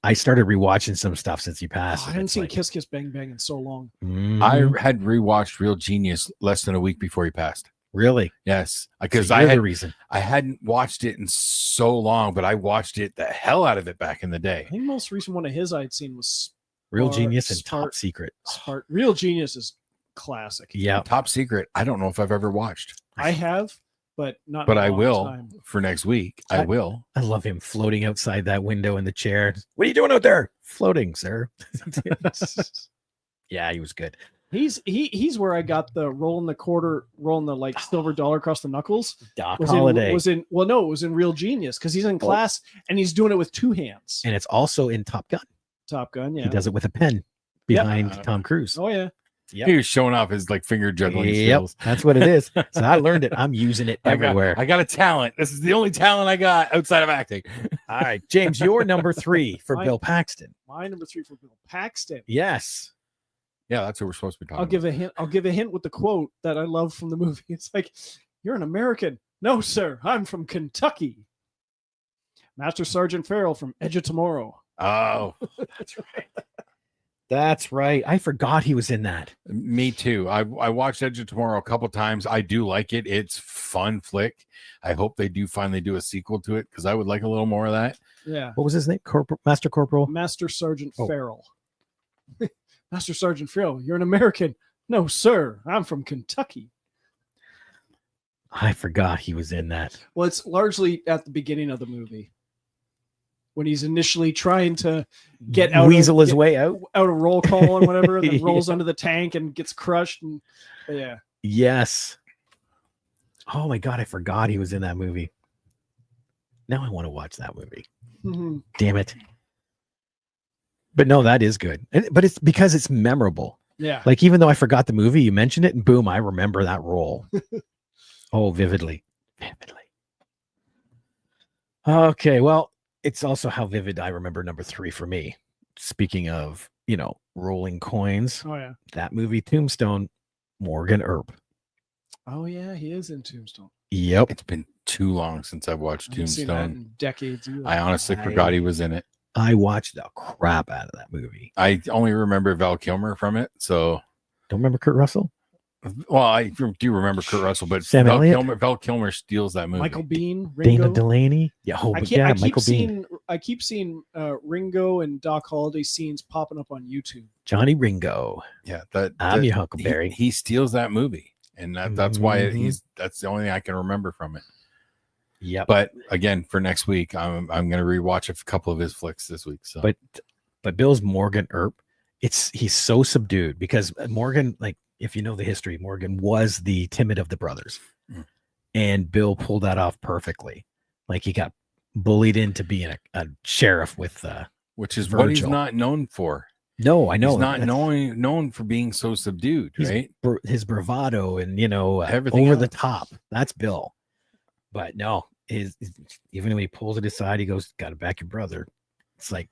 A: I started rewatching some stuff since he passed.
C: Oh, I
A: and
C: haven't
A: it's
C: seen
A: like,
C: Kiss Kiss Bang Bang in so long.
A: mhm.
B: I had rewatched Real Genius less than a week before he passed.
A: Really,
B: Yes,
A: so
B: because
A: you're the reason.
B: I hadn't watched it in so long, but I watched it the hell out of it back in the
C: I
B: day.
C: think the most recent one of his I'd seen was
A: Real
C: Spart-
A: Genius and Top
C: Spart-
A: Secret.
C: Spart. Real Genius is classic.
A: Yeah,
B: Top Secret, I don't know if I've ever watched,
C: I have, but not.
B: but
C: in a
B: I
C: long
B: will
C: time.
B: for next week. I will.
A: I love him floating outside that window in the chair. What are you doing out there? Floating, sir. Yeah, he was good.
C: He's where I got the rolling the like silver dollar across the knuckles.
A: Doc
C: Was
A: Holliday.
C: it was in Real Genius because he's in class and he's doing it with 2 hands.
A: And it's also in Top Gun.
C: Top Gun, yeah.
A: He does it with a pen behind
B: Yep.
A: Tom Cruise.
C: Oh yeah.
A: Yep.
B: He was showing off his like finger juggling skills.
A: That's what it is. So I learned it. I'm using it everywhere.
B: I got a talent. This is the only talent I got outside of acting.
A: All right, James, you're number 3 for
C: Mine-
A: Bill Paxton.
C: My number 3 for Bill Paxton.
A: Yes.
B: Yeah, that's what we're supposed to be talking
C: I'll give a hint. I'll give a hint with the quote that I love from the movie. It's like, "You're an American." "No, sir. I'm from Kentucky." Master Sergeant Farrell from Edge of Tomorrow.
B: Oh,
A: That's right. That's right. I forgot he was in that.
B: me too. I watched Edge of Tomorrow a couple times. I do like it. It's fun flick. I hope they do finally do a sequel to it because I would like a little more of that.
C: Yeah.
A: What was his name? Master Corporal?
C: Master Sergeant
A: Oh.
C: Farrell. Master Sergeant Farrell, you're an American. "No, sir. I'm from Kentucky."
A: I forgot he was in that.
C: Well, it's largely at the beginning of the movie when he's initially trying to get out
A: Weasel
C: of,
A: his way out.
C: out of roll call and whatever, and then rolls
A: Yeah.
C: under the tank and gets crushed. And yeah,
A: Yes. Oh my God, I forgot he was in that movie. Now I want to watch that movie.
C: Mhm.
A: Damn it. But no, that is good. But it's because it's memorable.
C: Yeah.
A: Like, even though I forgot the movie, you mentioned it, and boom, I remember that role. Oh, vividly. Vividly. Okay, well, it's also how vivid I remember number 3 for me. Speaking of, rolling coins,
C: Oh yeah.
A: that movie Tombstone, Morgan Earp.
C: Oh yeah, he is in Tombstone.
A: Yep.
B: It's been too long since I've watched
C: I haven't seen that
B: Tombstone.
C: in decades either.
B: I honestly forgot he was in it.
A: I watched the crap out of that movie.
B: I only remember Val Kilmer from it. So,
A: Don't remember Kurt Russell?
B: well, I do remember Kurt Russell, but
A: Sam Elliott?
B: Val Kilmer steals that movie.
C: Michael Bean,
A: Dana
C: Ringo.
A: Delaney? Yeah, Michael Bean.
C: I keep seeing Ringo and Doc Holliday scenes popping up on YouTube.
A: Johnny Ringo.
B: Yeah,
A: I'm your Huckleberry.
B: He steals that movie, and that's why
A: Mhm.
B: that's the only thing I can remember from it.
A: Yep.
B: But again, for next week, I'm going to rewatch a couple of his flicks this week. So,
A: But Bill's Morgan Earp, he's so subdued because Morgan, like, if you know the history, Morgan was the timid of the brothers.
B: Mm.
A: And Bill pulled that off perfectly. Like, he got bullied into being a sheriff with
B: which is what he's
A: Virgil.
B: not known for.
A: no, I know.
B: He's not
A: that's-
B: known for being so subdued,
A: He's
B: right?
A: his bravado and
B: Everything
A: over the
B: else.
A: top. That's Bill. But no, even when he pulls it aside, he goes, "Got to back your brother." It's like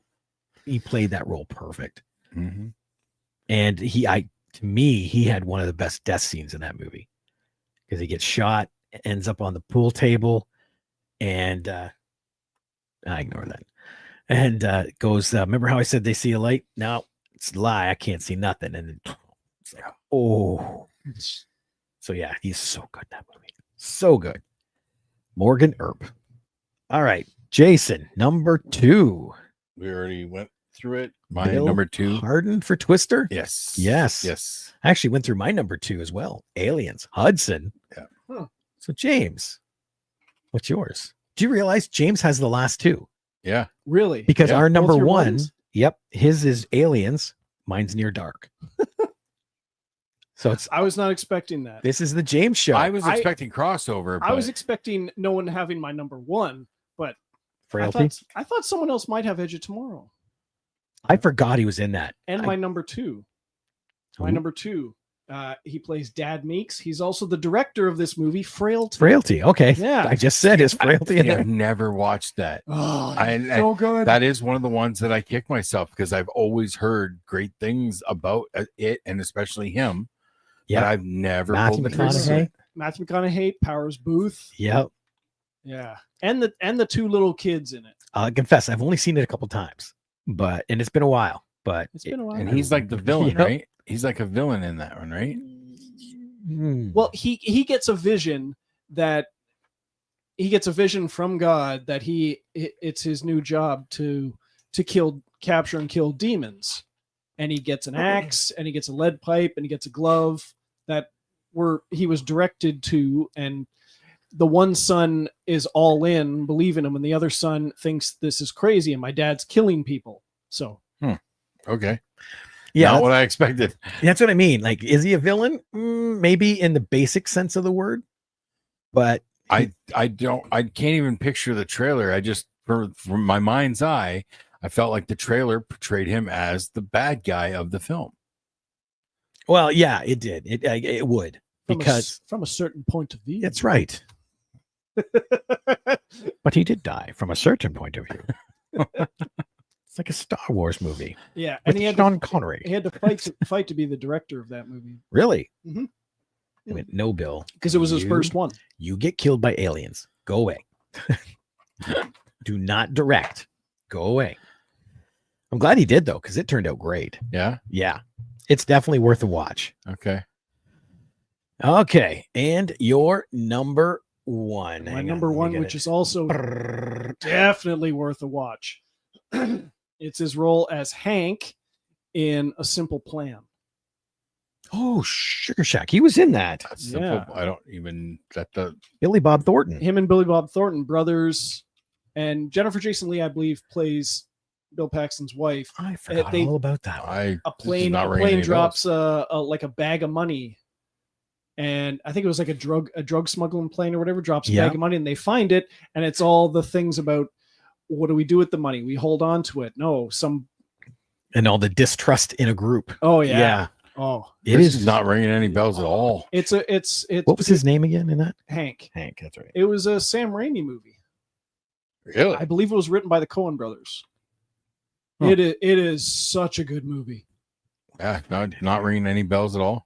A: he played that role perfect.
B: Mm-hmm.
A: And to me, he had one of the best death scenes in that movie because he gets shot, ends up on the pool table, and I ignore that. And goes, remember how I said they see a light? No, it's a lie. I can't see nothing. And then it's like, oh. So yeah, he's so good in that movie. So good. Morgan Earp. All right, Jason, number 2.
B: We already went through it. My
A: Bill
B: number 2.
A: Harden for Twister.
B: Yes.
A: Yes.
B: Yes.
A: I actually went through my number 2 as well. Aliens. Hudson.
B: Yeah.
C: Huh.
A: So James, what's yours? Do you realize James has the last 2?
B: Yeah.
C: Really?
A: Because
B: Yeah.
A: our number
C: Both your
A: 1,
C: ones?
A: yep, his is Aliens. Mine's Near Dark. So
C: I was not expecting that.
A: this is the James show.
B: I was expecting crossover.
C: I was
B: but
C: expecting no one having my number 1, but
A: Frailty.
C: I thought someone else might have Edge of Tomorrow.
A: I forgot he was in that.
C: And
A: I-
C: my number 2. My
A: Ooh.
C: number 2 He plays Dad Meeks. He's also the director of this movie, Frailty.
A: Frailty. Okay.
C: Yeah.
A: I just said his frailty in
B: I've
A: there.
B: never watched that.
C: Oh,
B: so
C: good.
B: That is one of the ones that I kick myself because I've always heard great things about it, and especially him.
A: Yeah.
B: But I've never
A: Matthew
B: pulled the trigger.
A: McConaughey.
C: Matthew McConaughey, Powers Booth.
A: Yep.
C: Yeah, and the two little kids in it.
A: I'll confess, I've only seen it a couple times, and it's been a while. But
C: It's been a while.
B: And he's like the villain,
A: Yep.
B: right? He's like a villain in that one, right?
C: Well, he gets a vision from God that it's his new job to capture and kill demons, and he gets an axe and he gets a lead pipe and he gets a glove that he was directed to, and the one son is all in, believing him, and the other son thinks this is crazy and my dad's killing people. So
B: Okay.
A: yeah,
B: Not what I expected.
A: that's what I mean. Like, is he a villain? Maybe in the basic sense of the word, but
B: I can't even picture the trailer. I just, from my mind's eye, I felt like the trailer portrayed him as the bad guy of the film.
A: well, yeah, it did. It would, because
C: from a certain point of view.
A: that's right. But he did die from a certain point of view. It's like a Star Wars movie.
C: Yeah,
A: With
C: and he had
A: Sean Connery.
C: He had to fight to be the director of that movie
A: Really?
C: Mhm.
A: I mean, no, Bill.
C: because it was his
A: You-
C: first one.
A: You get killed by aliens. Go away. Do not direct. Go away. I'm glad he did, though, because it turned out great.
B: Yeah.
A: Yeah. It's definitely worth a watch.
B: Okay.
A: Okay. And your number one.
C: My
A: Hang on,
C: number
A: let me
C: one,
A: get
C: which
A: it.
C: is also definitely worth a watch. It's his role as Hank in A Simple Plan.
A: Oh, Sugar Shack. He was in that.
B: That's simple.
C: Yeah.
B: I don't even the
A: Billy Bob Thornton.
C: Him and Billy Bob Thornton, brothers, and Jennifer Jason Leigh, I believe, plays Bill Paxton's wife.
A: I forgot
C: they-
A: all about that one.
C: A plane drops like a bag of money, and I think it was like a drug smuggling plane or whatever, drops a
A: Yeah.
C: bag of money, and they find it, and it's all the things about what do we do with the money? We hold on to it. No,
A: And all the distrust in a group.
C: oh yeah.
A: Yeah.
C: Oh,
A: It
B: This
A: is
B: not ringing any bells at all.
C: it's
A: What was his name again in that?
C: Hank.
A: Hank. That's right.
C: It was a Sam Raimi movie.
B: Really?
C: I believe it was written by the Coen brothers.
A: Huh.
C: It is such a good movie.
B: Yeah. Not ringing any bells at all.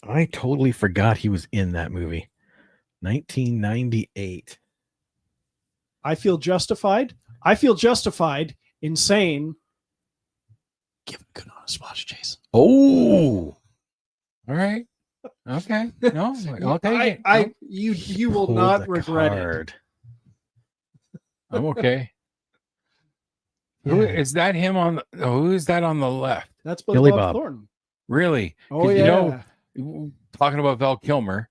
A: I totally forgot he was in that movie. 1998.
C: I feel justified. I feel justified in saying, give it a good honest watch, Jason.
A: Oh,
B: All right. Okay. No. I'll take it.
C: You will
A: Hold
C: not
A: the
C: regret
A: card.
B: I'm okay. Who is that? Him on? Who is that on the left?
C: it. That's
A: Billy
C: Bob
A: Bob.
C: Thornton.
B: Really?
C: Oh
B: 'Cause,
C: yeah.
B: you know, talking about Val Kilmer,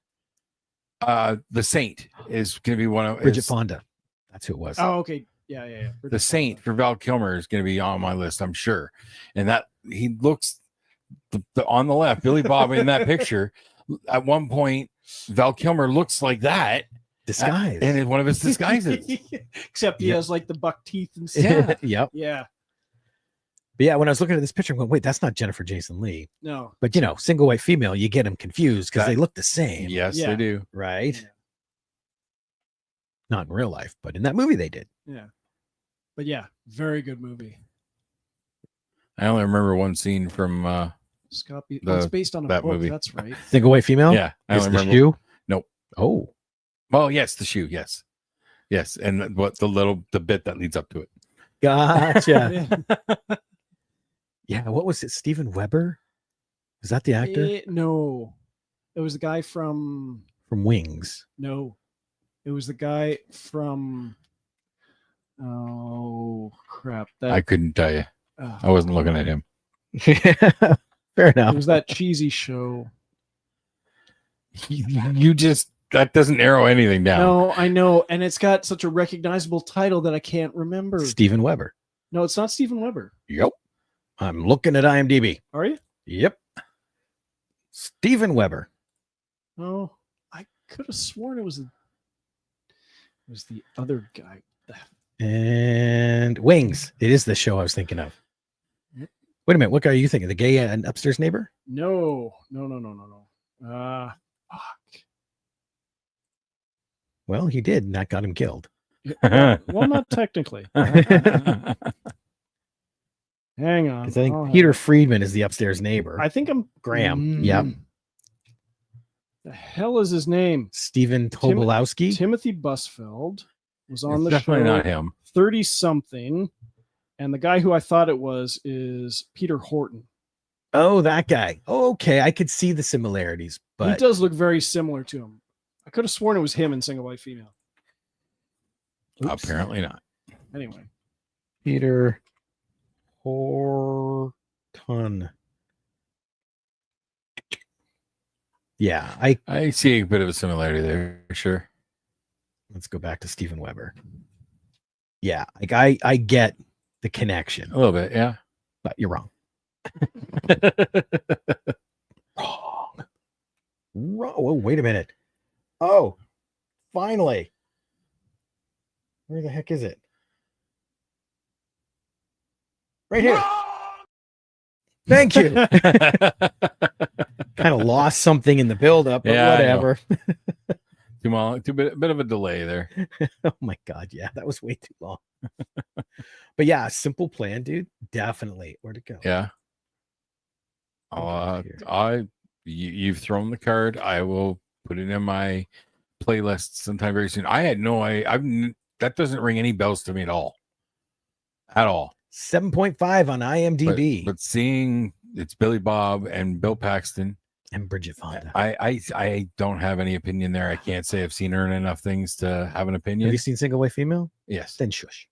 B: The Saint is going to be one of
A: Bridget Fonda. That's who it was.
C: Oh okay. Yeah.
B: The Saint for Val Kilmer is going to be on my list, I'm sure. And that he looks on the left, Billy Bob in that picture. At one point, Val Kilmer looks like that,
A: Disguise.
B: and in one of his disguises.
C: Except he
A: Yeah.
C: has like the buck teeth and stuff.
B: Yeah.
A: Yep.
C: Yeah.
A: But yeah, when I was looking at this picture, I'm going, wait, that's not Jennifer Jason Leigh.
C: No.
A: But single white female, you get them confused because they look the same.
B: Yes,
C: Yeah.
B: they do.
A: Right?
C: Yeah.
A: Not in real life, but in that movie they did.
C: Yeah. But yeah, very good movie.
B: I only remember one scene from.
C: Scott,
B: The-
C: it's based on a
B: that
C: book.
B: movie.
C: That's right.
A: Single white female?
B: Yeah, I
A: Is
B: only
A: the
B: remember.
A: shoe?
B: Nope.
A: Oh.
B: Well, yes, the shoe. Yes, and what the bit that leads up to it.
A: Gotcha.
C: Yeah.
A: Yeah. What was it? Steven Weber? Is that the actor
C: No. It was the guy from
A: from Wings?
C: No. It was the guy from oh crap.
B: I couldn't tell you.
C: uh,
B: I wasn't looking at him.
A: Fair
C: it
A: enough.
C: was that cheesy show.
B: You just that doesn't narrow anything down.
C: No, I know, and it's got such a recognizable title that I can't remember.
A: Steven Weber.
C: No, it's not Steven Weber.
A: Yep. I'm looking at IMDb.
C: Are you?
A: Yep. Steven Weber.
C: Oh, I could have sworn it was the other guy.
A: And Wings. It is the show I was thinking of. Wait a minute. What guy are you thinking? The gay and upstairs neighbor?
C: No. Fuck.
A: Well, he did, and that got him killed.
C: Well, not technically.
A: Because
C: Hang on.
A: I think Peter Friedman is the upstairs neighbor.
C: I think I'm
A: Graham. Yep.
C: The hell is his name?
A: Stephen Tobolowsky.
C: Timothy Busfeld was on the
B: definitely
C: show.
B: not him.
C: 30 something, and the guy who I thought it was is Peter Horton.
A: Oh, that guy. Oh, okay, I could see the similarities, but
C: He does look very similar to him. I could have sworn it was him in Single White Female. Oops.
B: Apparently not.
C: Anyway,
A: Peter Horton. Yeah,
B: I see a bit of a similarity there, for sure.
A: let's go back to Steven Weber. Yeah, like I get the connection,
B: A little bit, yeah.
A: but you're wrong. Wrong. Oh, wait a minute. Oh, finally. Where the heck is it? Right here. Thank you. Kind of lost something in the buildup, but
B: Yeah, I know.
A: whatever.
B: Too long, bit of a delay there.
A: Oh my God. Yeah, that was way too long. But yeah, simple plan, dude. Definitely. Where'd it go?
B: Yeah. You've thrown the card. I will put it in my playlist sometime very soon. I had no idea. That doesn't ring any bells to me at all.
A: 7.5 on IMDb.
B: But seeing it's Billy Bob and Bill Paxton
A: and Bridget Fonda.
B: I don't have any opinion there. I can't say I've seen her in enough things to have an opinion.
A: Have you seen Single White Female?
B: Yes.
A: Then shush.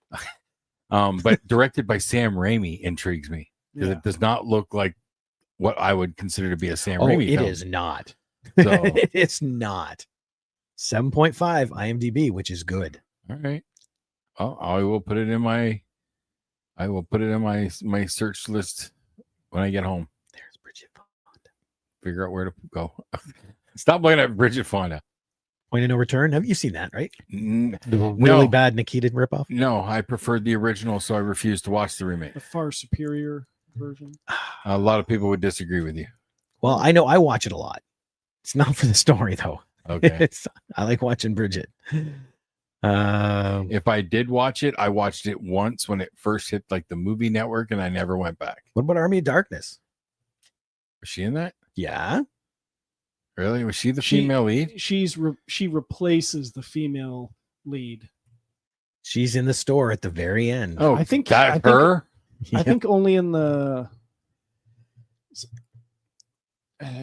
B: But directed by Sam Raimi intrigues me because
C: yeah.
B: it does not look like what I would consider to be a Sam
A: Oh,
B: Raimi
A: it
B: film.
A: is not.
B: So
A: It's not. 7.5 IMDb, which is good.
B: all right. Well, I will put it in my my search list when I get home.
A: There's Bridget Fonda.
B: Figure out where to go. Stop looking at Bridget Fonda.
A: Point of No Return. Have you seen that, right?
B: The
A: Really bad Nikita ripoff?
B: No, I preferred the original, so I refused to watch the remake.
C: The far superior version.
B: A lot of people would disagree with you.
A: Well, I know I watch it a lot. It's not for the story, though.
B: Okay.
A: I like watching Bridget.
B: If I did watch it, I watched it once when it first hit like the movie network, and I never went back.
A: What about Army of Darkness?
B: Was she in that?
A: Yeah.
B: Really? Was she the female lead?
C: She replaces the female lead.
A: She's in the store at the very end.
B: Oh,
C: I think
B: her.
C: I think only in the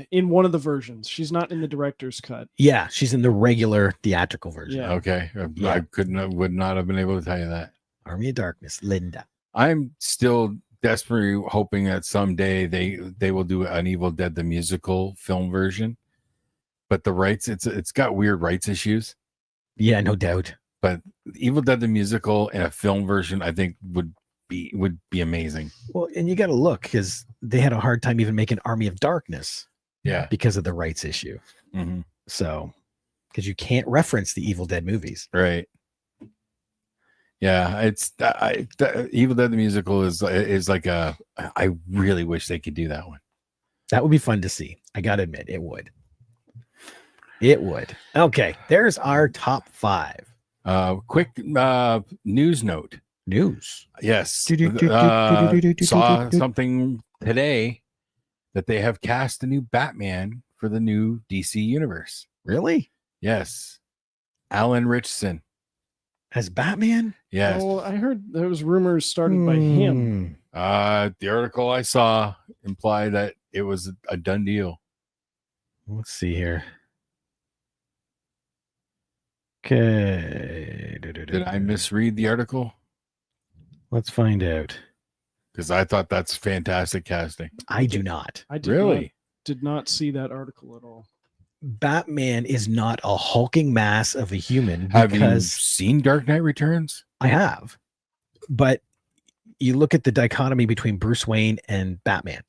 C: in one of the versions. She's not in the director's cut.
A: Yeah, she's in the regular theatrical version.
C: Yeah.
B: Okay.
A: Yeah.
B: I would not have been able to tell you that.
A: Army of Darkness, Linda.
B: I'm still desperately hoping that someday they will do an Evil Dead the musical film version. But the rights, it's got weird rights issues.
A: Yeah, no doubt.
B: But Evil Dead the musical in a film version, I think would be amazing.
A: Well, and you got to look because they had a hard time even making Army of Darkness.
B: Yeah.
A: Because of the rights issue.
B: Mm-hmm.
A: So, because you can't reference the Evil Dead movies.
B: Right. Yeah, it's Evil Dead the musical is like I really wish they could do that one.
A: That would be fun to see. I got to admit, it would. It would. Okay, there's our top 5.
B: Quick news note.
A: News.
B: Yes. Saw something today that they have cast a new Batman for the new DC universe.
A: Really?
B: Yes. Alan Ritchson.
A: As Batman?
B: Yes.
C: Oh, I heard there was rumors started by him.
B: The article I saw implied that it was a done deal.
A: Let's see here. Okay.
B: Did I misread the article?
A: Let's find out.
B: Because I thought that's fantastic casting.
A: I do not.
C: I did not see that article at all.
A: Batman is not a hulking mass of a human.
B: Have you
A: because
B: seen Dark Knight Returns?
A: I have. But you look at the dichotomy between Bruce Wayne and Batman.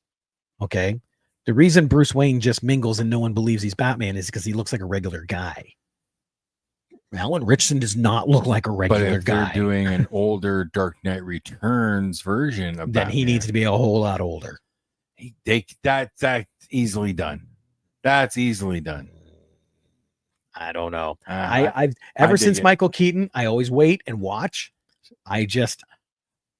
A: Okay. The reason Bruce Wayne just mingles and no one believes he's Batman is because he looks like a regular guy. Alan Richardson does not look like a
B: But
A: regular
B: if they're
A: guy.
B: doing an older Dark Knight Returns version of
A: Then
B: Batman,
A: he needs to be a whole lot older.
B: that's easily done. That's easily done.
A: I don't know.
B: I
A: I've ever
B: dig
A: since
B: it.
A: Michael Keaton, I always wait and watch. I just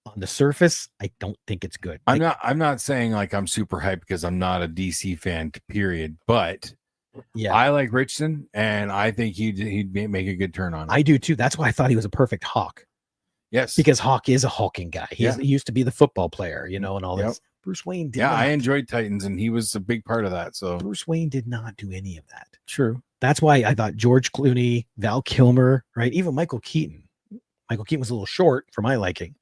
A: on the surface, I don't think it's good.
B: I'm not saying like I'm super hyped because I'm not a DC fan, period. But
A: Yeah,
B: I like Richardson, and I think he'd make a good turn on it.
A: I do too. That's why I thought he was a perfect Hawk,
B: Yes,
A: because Hawk is a hulking guy. He used to be the football player, and all
B: Yep.
A: this. Bruce Wayne did
B: yeah,
A: not.
B: I enjoyed Titans, and he was a big part of that. So
A: Bruce Wayne did not do any of that.
B: true.
A: That's why I thought George Clooney, Val Kilmer, right? Even Michael Keaton. Michael Keaton was a little short for my liking.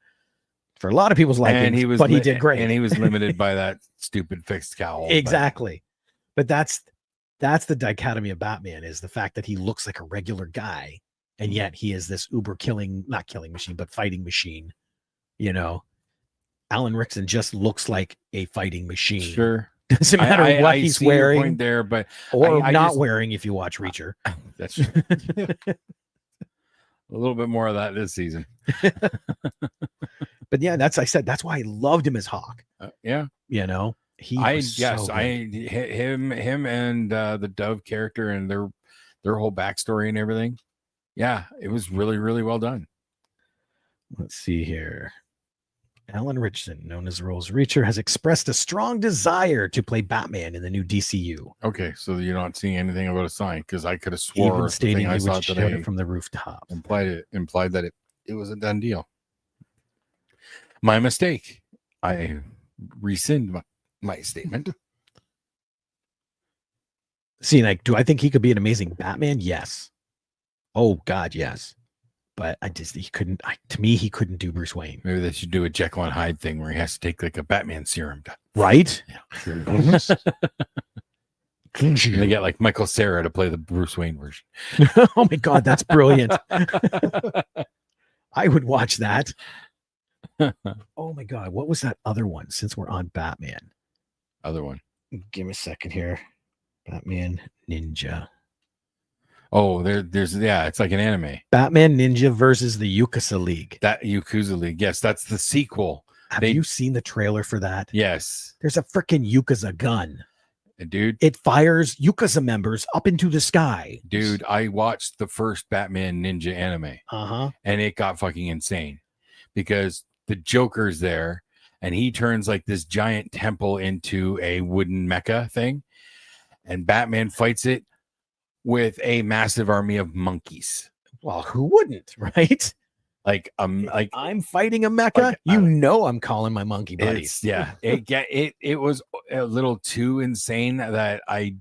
A: For a lot of people's liking, but he did great.
B: And he was limited by that stupid fixed cowl.
A: Exactly. But that's the dichotomy of Batman, is the fact that he looks like a regular guy, and yet he is this uber not killing machine, but fighting machine. Alan Rickson just looks like a fighting machine.
B: Sure.
A: Doesn't matter what he's
B: see
A: wearing
B: your point there, but
A: or
B: I
A: not
B: just-
A: wearing if you watch Reacher.
B: That's true. A little bit more of that this season.
A: But yeah, that's why I loved him as Hawk.
B: Yeah.
A: He was so good.
B: Him and the Dove character and their whole backstory and everything. Yeah, it was really, really well done.
A: Let's see here. Alan Richardson, known as the role as Reacher, has expressed a strong desire to play Batman in the new DCU.
B: Okay, so you're not seeing anything about a sign, because I could have swore
A: Even
B: the
A: stating
B: thing
A: he
B: I
A: would
B: saw
A: shout
B: today
A: it from the rooftop.
B: implied that it was a done deal. My mistake. I rescind my statement.
A: See, like, do I think he could be an amazing Batman? Yes. Oh God, yes. But he couldn't. To me, he couldn't do Bruce Wayne.
B: Maybe they should do a Jekyll and Hyde thing where he has to take like a Batman serum.
A: Right?
B: Yeah. And they get like Michael Cera to play the Bruce Wayne version.
A: Oh my God, that's brilliant. I would watch that. Oh my God, what was that other one? Since we're on Batman,
B: Other one.
A: give me a second here. Batman Ninja.
B: Oh, there's it's like an anime.
A: Batman Ninja versus the Yakuza League.
B: That Yakuza League. Yes, that's the sequel.
A: Have you seen the trailer for that?
B: Yes.
A: There's a freaking Yakuza gun.
B: Dude.
A: It fires Yakuza members up into the sky.
B: Dude, I watched the first Batman Ninja anime.
A: Uh-huh.
B: And it got fucking insane because the Joker's there and he turns like this giant temple into a wooden mecha thing. And Batman fights it with a massive army of monkeys.
A: Well, who wouldn't, right?
B: Like
A: I'm fighting a mecha. I'm calling my monkey buddies.
B: It was a little too insane that I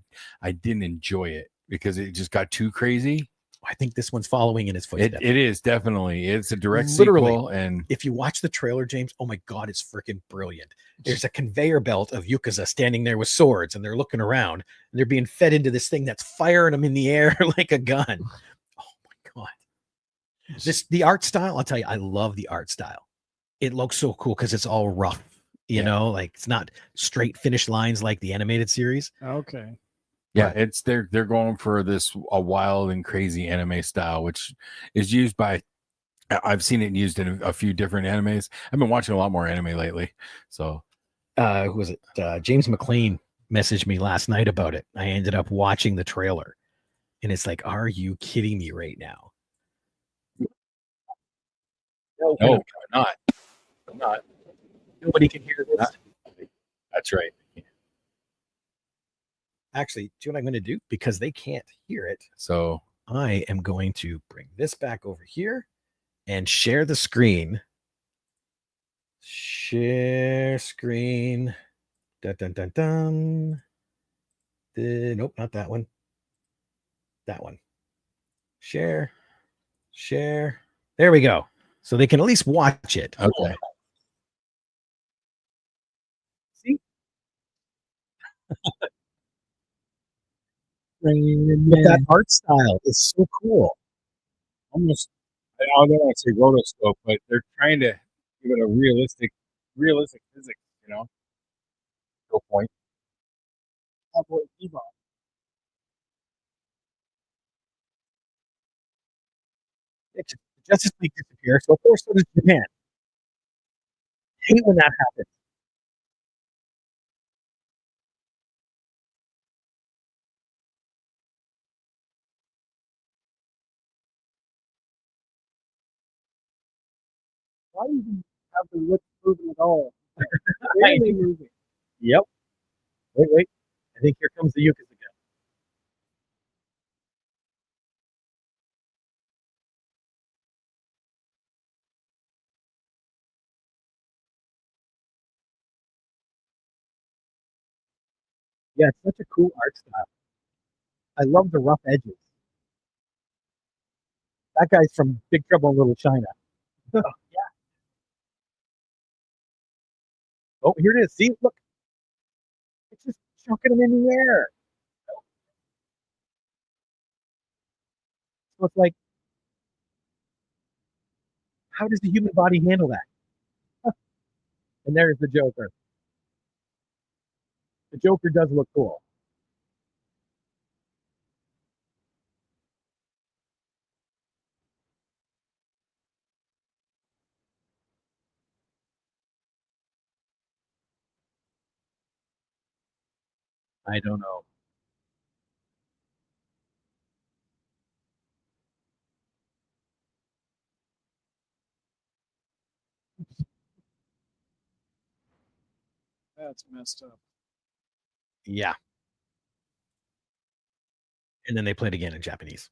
B: didn't enjoy it because it just got too crazy.
A: I think this one's following in his footsteps.
B: It is definitely. It's a direct
A: Literally.
B: sequel, and
A: if you watch the trailer, James, oh my God, it's freaking brilliant. There's a conveyor belt of Yakuza standing there with swords, and they're looking around, and they're being fed into this thing that's firing them in the air like a gun. Oh my God. The art style, I'll tell you, I love the art style. It looks so cool because it's all rough, you know, like it's not straight finish lines like the animated series.
C: Okay.
B: Yeah, it's they're going for a wild and crazy anime style, which is used by. I've seen it used in a few different animes. I've been watching a lot more anime lately. So,
A: who was it? James McLean messaged me last night about it. I ended up watching the trailer, and it's like, are you kidding me right now?
B: No, I'm not.
A: Nobody can hear this.
B: That's right.
A: Actually, do you know what I'm going to do? Because they can't hear it.
B: So
A: I am going to bring this back over here and share the screen. Share screen. Dun, dun, dun, dun. Nope, not that one. That one. Share. There we go. So they can at least watch it.
B: Okay.
A: See? That art style is so cool.
B: Almost, I don't want to say rotoscope, but they're trying to give it a realistic physics, you know. Go point.
A: The Justice League disappear, so of course so does Japan. Hate when that happens.
C: Why even have the lips moving at all? Barely moving.
A: Yep. Wait. I think here comes the Yukas again. Yeah, it's such a cool art style. I love the rough edges. That guy's from Big Trouble in Little China. Yeah. Oh, here it is. See, look. It's just chucking him in the air. So it's like, how does the human body handle that? And there's the Joker. The Joker does look cool. I don't know.
C: That's messed up.
A: Yeah. And then they played again in Japanese.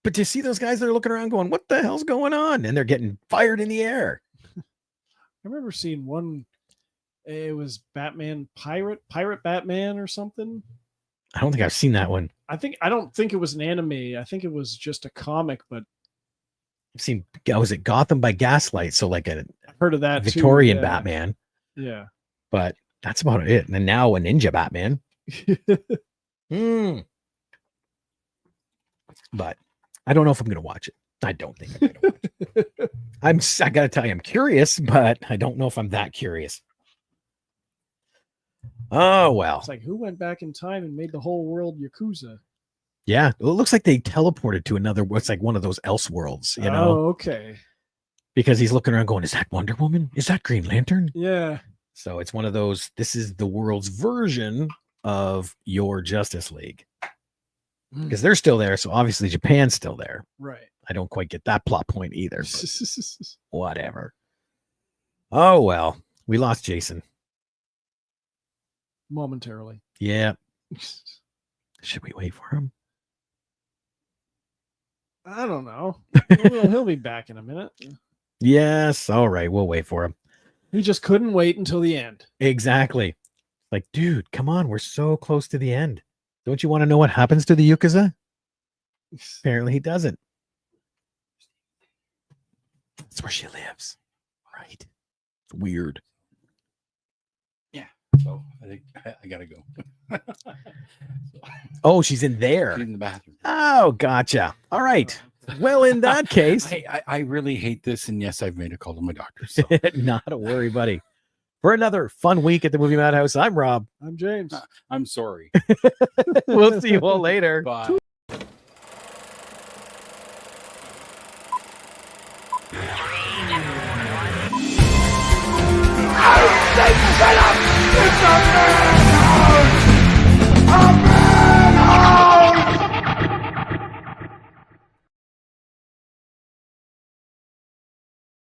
A: But do you see those guys that are looking around going, what the hell's going on? And they're getting fired in the air.
C: I remember seeing one. It was Batman Pirate Batman or something.
A: I don't think I've seen that one.
C: I don't think it was an anime. I think it was just a comic, but
A: I've seen, was it Gotham by Gaslight? So like a
C: I've heard of that
A: Victorian
C: too. Yeah.
A: Batman.
C: Yeah.
A: But that's about it. And then now a Ninja Batman. But I don't know if I'm going to watch it. I don't think I'm going to watch it. I got to tell you, I'm curious, but I don't know if I'm that curious. Oh, well.
C: It's like, who went back in time and made the whole world Yakuza?
A: Yeah. It looks like they teleported to another, what's like one of those else worlds, you know?
C: Oh, okay.
A: Because he's looking around going, is that Wonder Woman? Is that Green Lantern?
C: Yeah.
A: So it's one of those, this is the world's version of your Justice League. Because they're still there. So obviously Japan's still there.
C: Right.
A: I don't quite get that plot point either. Whatever. Oh, well. We lost Jason.
C: Momentarily.
A: Yeah. Should we wait for him?
C: I don't know. He'll be back in a minute.
A: Yes. All right. We'll wait for him.
C: He just couldn't wait until the end.
A: Exactly. Like, dude, come on. We're so close to the end. Don't you want to know what happens to the Yakuza? Apparently he doesn't. That's where she lives. Right. Weird.
B: Yeah. So I think I gotta go.
A: Oh, she's in there.
B: She's in the bathroom.
A: Oh, gotcha. All right. Well, in that case,
B: I really hate this, and yes, I've made a call to my doctor. So.
A: Not a worry, buddy. For another fun week at the Movie Madhouse, I'm Rob.
C: I'm James.
B: I'm sorry.
A: We'll see you all later.
B: Bye.
D: Shut up! It's a man!